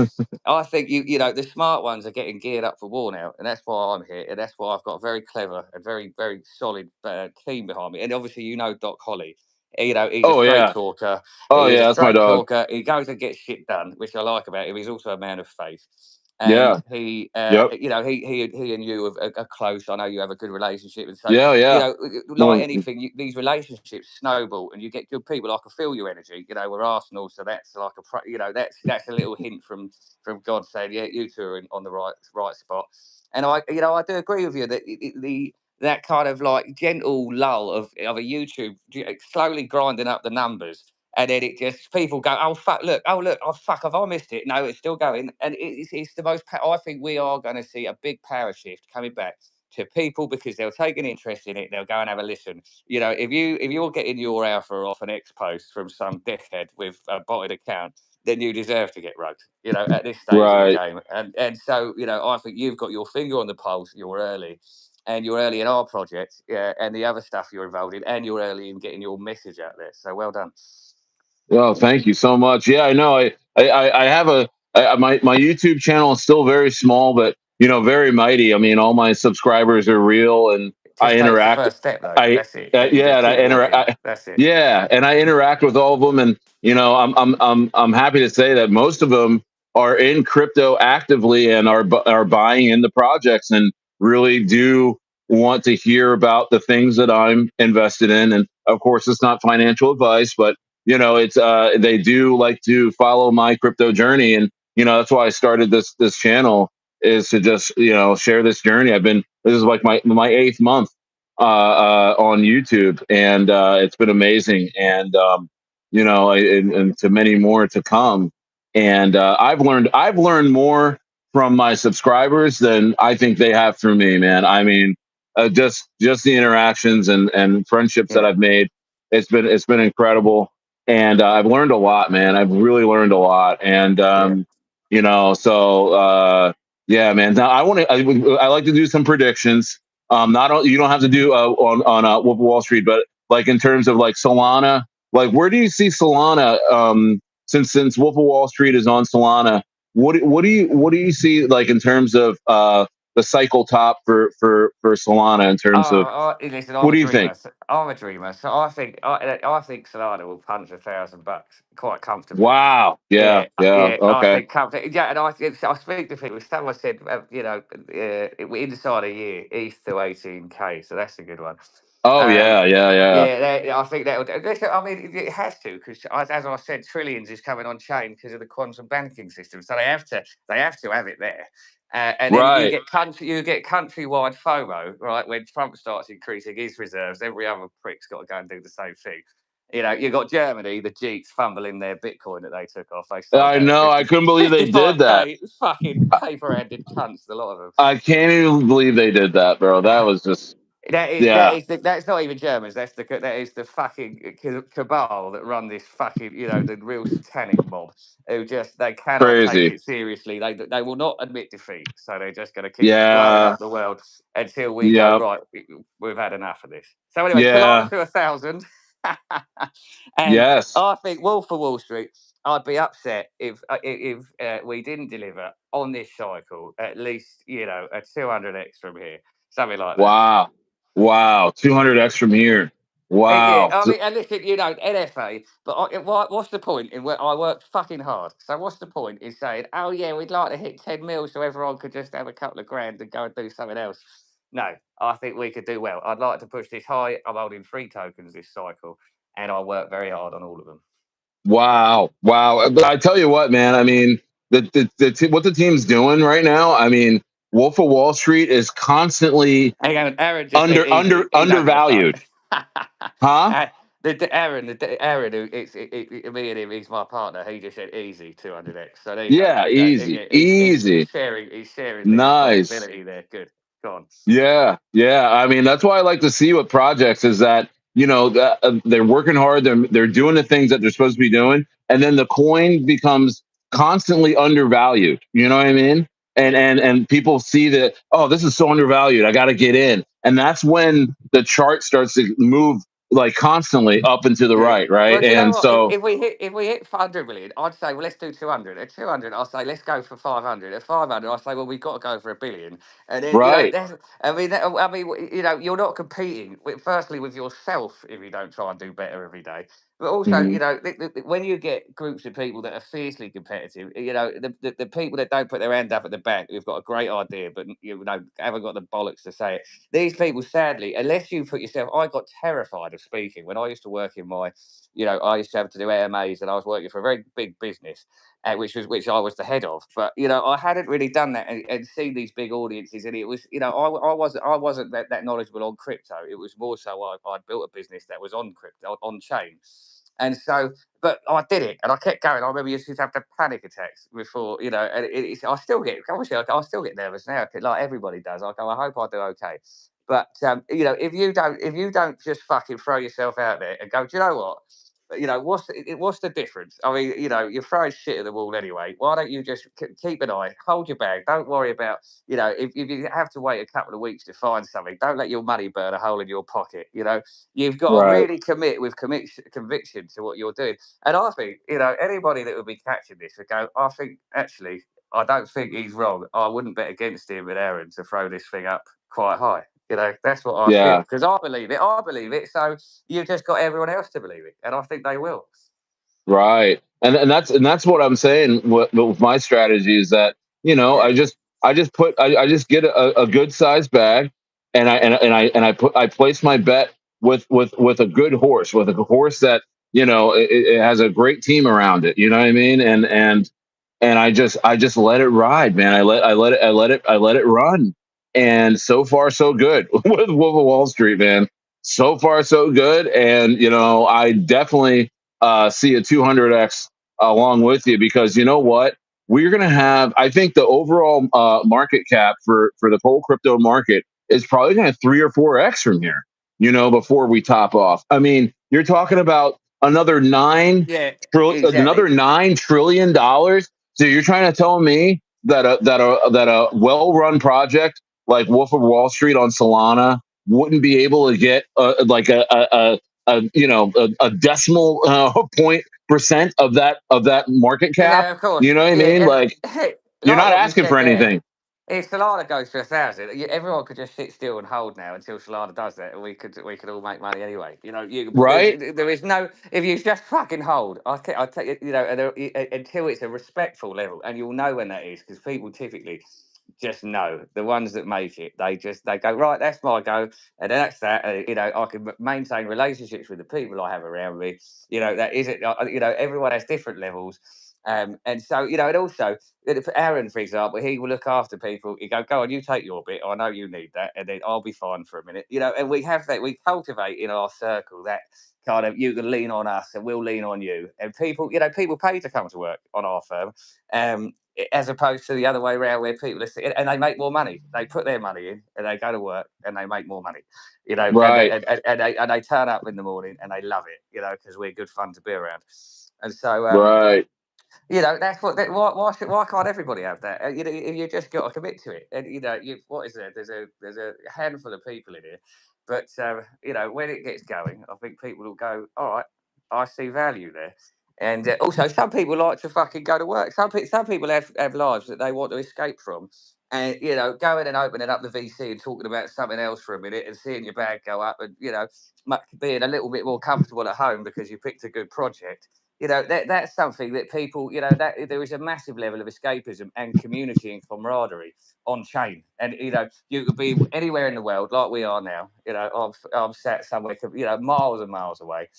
I think the smart ones are getting geared up for war now, and that's why I'm here, and that's why I've got a very clever and very very solid team behind me. And obviously, Doc Holly. He's a oh straight yeah, talker. oh He is yeah, a that's my straight dog. talker. He goes and gets shit done, which I like about him. He's also a man of faith. And Yeah. he, Yep. he and you are close. I know you have a good relationship, and so Yeah. Yeah. like No. anything, these relationships snowball, and you get good people. I can feel your energy. We're Arsenal, so that's like that's a little hint from God saying, yeah, you two are on the right spot. And I do agree with you that the that kind of like gentle lull of a YouTube slowly grinding up the numbers, and then it just people go, oh fuck, look, oh fuck, have I missed it? No, it's still going, and it's the most. I think we are going to see a big power shift coming back to people, because they'll take an interest in it. They'll go and have a listen. If you're getting your alpha off an X post from some dickhead with a botted account, then you deserve to get rugged. At this stage of the Right. game, and so I think you've got your finger on the pulse. You're early, and you're early in our project, yeah, and the other stuff you're involved in, and you're early in getting your message out there. So well done. Oh, thank you so much. Yeah, I know. I have my YouTube channel is still very small, but very mighty. I mean, all my subscribers are real, and I just takes the interact. first step though. I That's it. And you yeah, just and I keep walking. interact. That's it. Yeah, and I interact with all of them, and I'm happy to say that most of them are in crypto actively and are buying into projects and really do want to hear about the things that I'm invested in. And of course, it's not financial advice, but it's they do like to follow my crypto journey, and that's why I started this channel, is to just share this journey. This is like my eighth month on YouTube, and it's been amazing. And and to many more to come. And I've learned more from my subscribers than I think they have through me, man. I mean, just the interactions and friendships that Yeah. I've made. It's been incredible, and I've learned a lot, man. I've really learned a lot, and Yeah. so yeah, man. Now I like to do some predictions. Not You don't have to do on Wolf of Wall Street, but like in terms of like Solana, like where do you see Solana? Since Wolf of Wall Street is on Solana, what do you see like in terms of the cycle top for Solana in terms of Listen, I'm what a do you think? dreamer. I'm a dreamer, so I think Solana will punch $1,000 quite comfortably. Wow. Yeah. Yeah, Yeah. yeah, I Okay. think yeah, and I speak to people. Someone said, inside a year, ETH to 18K, so that's a good one. Oh Um, yeah. Yeah. Yeah. yeah, I think that would. I mean, it has to because, as I said, trillions is coming on chain because of the quantum banking system. So they have to have it there. And then you Right. get countrywide FOMO, right? When Trump starts increasing his reserves, every other prick's got to go and do the same thing. You got Germany, the Jeets fumbling their Bitcoin that they took off. They sold I that at know. I 50, couldn't believe they did that. 55K, fucking paper-handed cunts, a lot of I can't even believe they did that, bro. That them. was just That yeah, is that's not even Germans. That is the fucking cabal that run this fucking the real satanic mob who just they cannot take crazy. it seriously. They will not admit defeat, so they're just going to keep blowing Yeah. up the world until we go Yeah. right. We've had enough of this. So anyway, Solana Yeah. to 1,000, and Yes. I think Wolf for Wall Street. I'd be upset if we didn't deliver on this cycle at least a 200x from here, something like that. Wow. Wow. 200x from here. Yeah, Wow. I mean, and listen, NFA, but what's the point in where I work fucking hard? So what's the point in saying, oh yeah, we'd like to hit 10 mil so everyone could just have a couple of grand and go and do something else? No, I think we could do well. I'd like to push this high. I'm holding 3 tokens this cycle, and I work very hard on all of them. Wow. Wow. But I tell you what, man, I mean, what the team's doing right now, I mean, Wolf of Wall Street is constantly Hang on, Aaron just said easy. He don't give a fuck. undervalued. Huh? Uh, Aaron, who me and him, he's my partner. He just said easy 200x. So there you go. Yeah, Yeah, easy. he's Easy. sharing the Nice. responsibility there. Good. Go on. Yeah, yeah. I mean, that's why I like to see with projects is that that they're working hard. They're doing the things that they're supposed to be doing, and then the coin becomes constantly undervalued. You know what I mean? And Yeah. people see that, oh, this is so undervalued. I got to get in, and that's when the chart starts to move like constantly up and to the Yeah. right, Well, right? do you know And what? If, so if we hit if we hit 500 million, I'd say, well, let's do 200. At 200, I'll say let's go for 500. At 500, I'll say, well, we've got to go for 1 billion. And then right. that's, you're not competing firstly with yourself if you don't try and do better every day. But also, Mhm. when you get groups of people that are fiercely competitive, the people that don't put their hand up at the back, who've got a great idea, but haven't got the bollocks to say it. These people, sadly, unless you put yourself, I got terrified of speaking when I used to work in I used to have to do AMAs, and I was working for a very big business, which I was the head of. But I hadn't really done that and seen these big audiences, and it was I wasn't that knowledgeable on crypto. It was more so I built a business that was on crypto on chain, and so. But I did it, and I kept going. I remember you used to have the panic attacks before, and I still get, obviously, I still get nervous now, like everybody does. I go, I hope I do okay. But if you don't just fucking throw yourself out there and go, do you know what? What's the difference? I mean, you're throwing shit at the wall anyway. Why don't you just keep an eye, hold your bag, don't worry about, if you have to wait a couple of weeks to find something, don't let your money burn a hole in your pocket. You've got to Right. really commit with conviction to what you're doing. And I think, anybody that would be catching this would go, I think actually, I don't think he's wrong. I wouldn't bet against him and Aaron to throw this thing up quite high. You know, that's what I feel Yeah. because I believe it. I believe it. So you've just got everyone else to believe it, and I think they will. Right. And that's what I'm saying. With my strategy is that, Yeah, I just get a good sized bag, and I place my bet with a good horse, with a horse that, it has a great team around it. You know what I mean? And I just let it ride, man. I let it run. And so far so good with Wolf of Wall Street, man. So far so good. And I definitely see a 200x along with you, because you know what? We're going to have, I think the overall market cap for the whole crypto market is probably going to 3 or 4x from here, before we top off. I mean, you're talking about another yeah, another exactly. $9 trillion. So you're trying to tell me that a well-run project like Wolf of Wall Street on Solana wouldn't be able to get like a decimal point percent of that market cap? Yeah, of course. You know what I mean? Yeah, Like, and you're like not what you asking said for there, anything, if Solana goes to 1,000, everyone could just sit still and hold now until Solana does that, and we could all make money anyway. You know, right? there is no, if you just fucking hold, I tell you, and until it's a respectful level, and you'll know when that is because people typically just know the ones that make it. They go right. That's my go, and that's that. I can maintain relationships with the people I have around me. That isn't. Everyone has different levels. And so, and also, for Aaron, for example, he will look after people. He go on, you take your bit. I know you need that, and then I'll be fine for a minute. And we have that. We cultivate in our circle that kind of you can lean on us, and we'll lean on you. And people pay to come to work on our firm, as opposed to the other way around where people are sitting and they make more money. They put their money in, and they go to work, and they make more money. And they, Right, and they turn up in the morning, and they love it. Because we're good fun to be around. And so, right. that's why can't everybody have that? If you just got to commit to it, and what is there? There's a handful of people in here, but when it gets going, I think people will go, all right, I see value there. And also, some people like to fucking go to work. Some people have lives that they want to escape from, and going and opening up the VC and talking about something else for a minute, and seeing your bag go up, and being a little bit more comfortable at home because you picked a good project. That's something that people, that there is a massive level of escapism and community and camaraderie on chain. And you could be anywhere in the world like we are now. I'm sat somewhere, miles and miles away,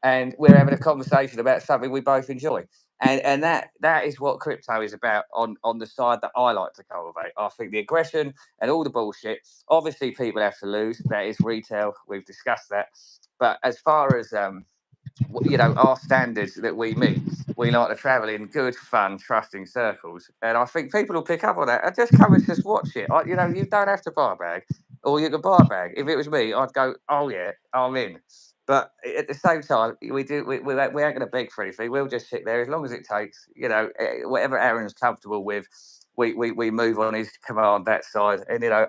and we're having a conversation about something we both enjoy. And that is what crypto is about on the side that I like to cultivate. I think the aggression and all the bullshit, obviously people have to lose. That is retail. We've discussed that. But as far as our standards that we meet, we like to travel in good, fun, trusting circles, and I think people will pick up on that and just come and just watch it. You don't have to buy a bag, or you can buy a bag. If it was me, I'd go, oh yeah, I'm in. But at the same time, we ain't going to beg for anything. We'll just sit there as long as it takes. Whatever Aaron's comfortable with, we move on his command that side, and I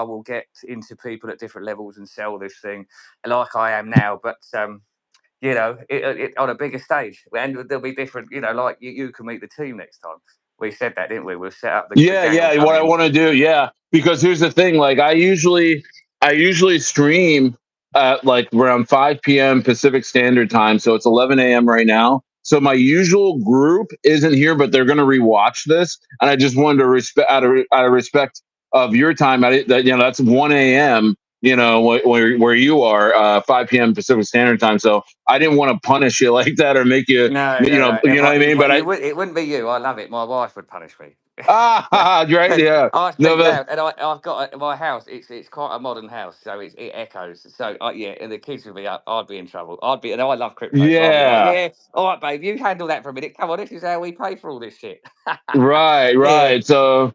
will get into people at different levels and sell this thing like I am now, but on a bigger stage, and there'll be different. Like you can meet the team next time. We said that, didn't we? We'll set up the Yeah, gang will yeah. come What I in. want to do, yeah, because here's the thing. Like, I usually stream at like around 5 p.m. Pacific Standard Time, so it's 11 a.m. right now. So my usual group isn't here, but they're going to rewatch this, and I just wanted to respect out of respect of your time. That's 1 a.m. Where you are, 5 p.m. Pacific Standard Time. So I didn't want to punish you like that or make you, No, you no, know, no. you know what I mean. But You would. It wouldn't be you. I love it. My wife would punish me. right, Because yeah. I No, speak but loud, and I've got my house. It's quite a modern house, so it echoes. So yeah, and the kids would be up. I'd be in trouble. And I love crypto, so I'd be like, yeah. yeah, all right, babe, you handle that for a minute. Come on, this is how we pay for all this shit. Right, Yeah, right. So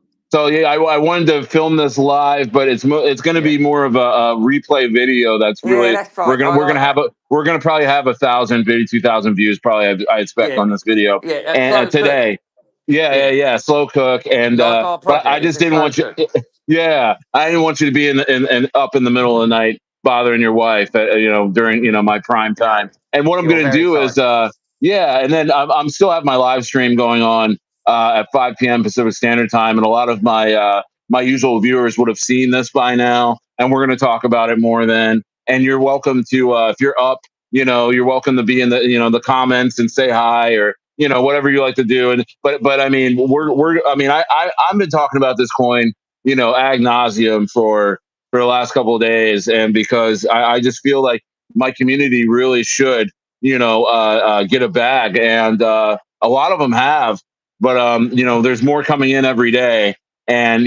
yeah, I wanted to film this live, but it's going to yeah, be more of a replay video. That's yeah. really That's fine. I like that. we're gonna probably have 1,000, maybe 2,000 views. Probably I expect Yeah, on this video, yeah. and Slow cook. today. Yeah, yeah, Yeah, yeah. Slow cook, and like our but I project. It's just a didn't slow want you. cook. Yeah, I didn't want you to be in up in the middle of the night bothering your wife, during my prime time. No, And what I'm you're gonna very do is, kind. yeah, and then I'm still have my live stream going on at 5 p.m. Pacific Standard Time, and a lot of my usual viewers would have seen this by now. and we're going to talk about it more then. And you're welcome to, if you're up, you're welcome to be in the comments and say hi, or whatever you like to do. And but I mean, I mean, I've been talking about this coin, ad nauseum for the last couple of days, and because I just feel like my community really should, get a bag, and a lot of them have, but there's more coming in every day, and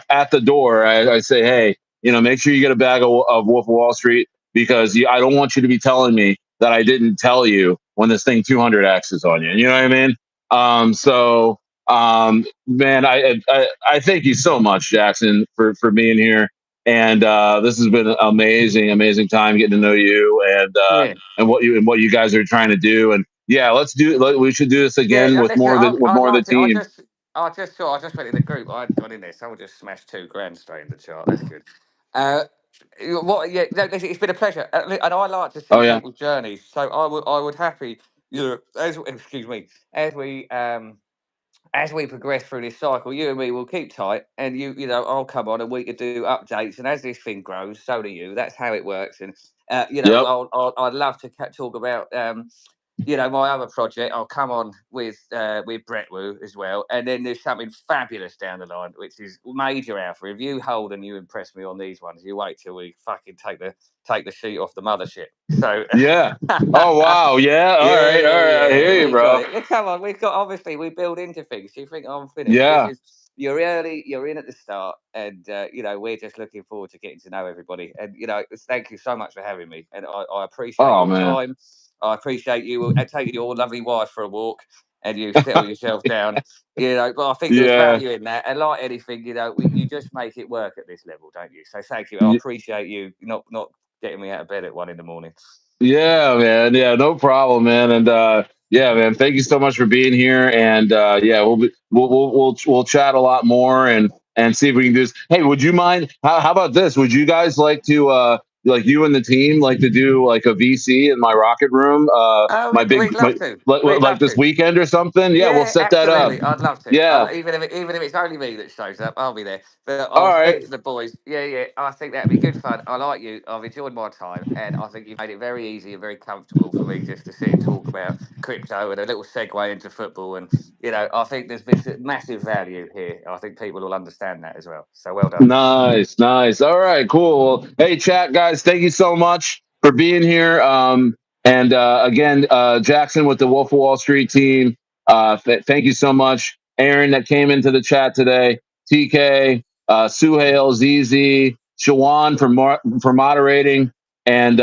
at the door, I say, hey, make sure you get a bag of Wolf of Wall Street, because I don't want you to be telling me that I didn't tell you when this thing 200x is on you. You know what I mean? So, man, I thank you so much, Jackson, for being here. And this has been an amazing time getting to know you, Yeah. and what you guys are trying to do. And yeah, we should do this Yeah, again with listen, with I'd more of the like to. team. I just went in the group. I had got in there. Someone just smashed 2 grand straight in the chart. That's good. Uh, what? Yeah, no, listen, it's been a pleasure, and I like to Oh see yeah, people's journeys. So I would happy, as excuse me, as we progress through this cycle, you and me will keep tight, and I'll come on and we could do updates. And as this thing grows, so do you. That's how it works. And yep, I'd love to talk about my other project. I'll come on with Brett Wu as well, and then there's something fabulous down the line, which is major alpha. If you hold and you impress me on these ones, you wait till we fucking take the sheet off the mothership. So. yeah. Oh wow, yeah. Yeah, All yeah, right. I yeah. hear you, We got bro. it. Yeah, come on, we've got obviously we build into things. You think I'm finished? This Yeah. is you're early, you're in at the start, and we're just looking forward to getting to know everybody. And thank you so much for having me. And I appreciate Oh your man. time. I appreciate you taking your lovely wife for a walk, and you settle yourself down. But I think there was Yeah. value in that. And like anything, you just make it work at this level, don't you? So thank you. I appreciate you not getting me out of bed at 1 in the morning. Yeah, man. Yeah, no problem, man. And yeah, man. Thank you so much for being here. And yeah, we'll chat a lot more, and see if we can do this. Hey, would you mind? How about this? Would you guys like to like, you and the team, like to do like a VC in my rocket room? Oh, My big we'd love to. We'd like love this to. weekend or something. Yeah, we'll Yeah, set that up. absolutely. I'd love to. Yeah. Even if it's only me that shows up, I'll be there. But All I'll right. speak to the boys. Yeah, yeah. I think that'd be good fun. I like you. I've enjoyed my time, and I think you've made it very easy and very comfortable for me just to sit and talk about crypto and a little segue into football. And I think there's been massive value here. I think people will understand that as well. So well done. Nice, nice. All right, cool. Well, hey, chat guys, thank you so much for being here. And again, Jackson with the Wolf of Wall Street team. Thank you so much, Aaron, that came into the chat today. TK, Suhail, ZZ, Shawan for moderating, and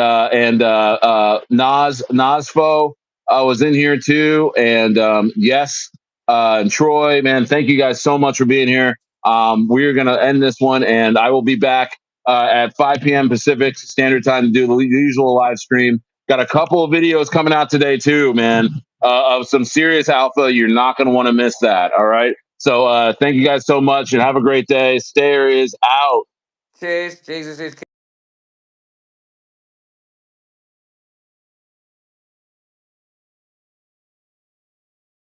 Nasfo was in here too. And yes, and Troy, man, thank you guys so much for being here. We're going to end this one, and I will be back at 5 p.m. Pacific Standard Time to do the usual live stream. Got a couple of videos coming out today, too, man, of some serious alpha. You're not going to want to miss that. All right. So thank you guys so much, and have a great day. Stayer is out. Cheers. Jesus is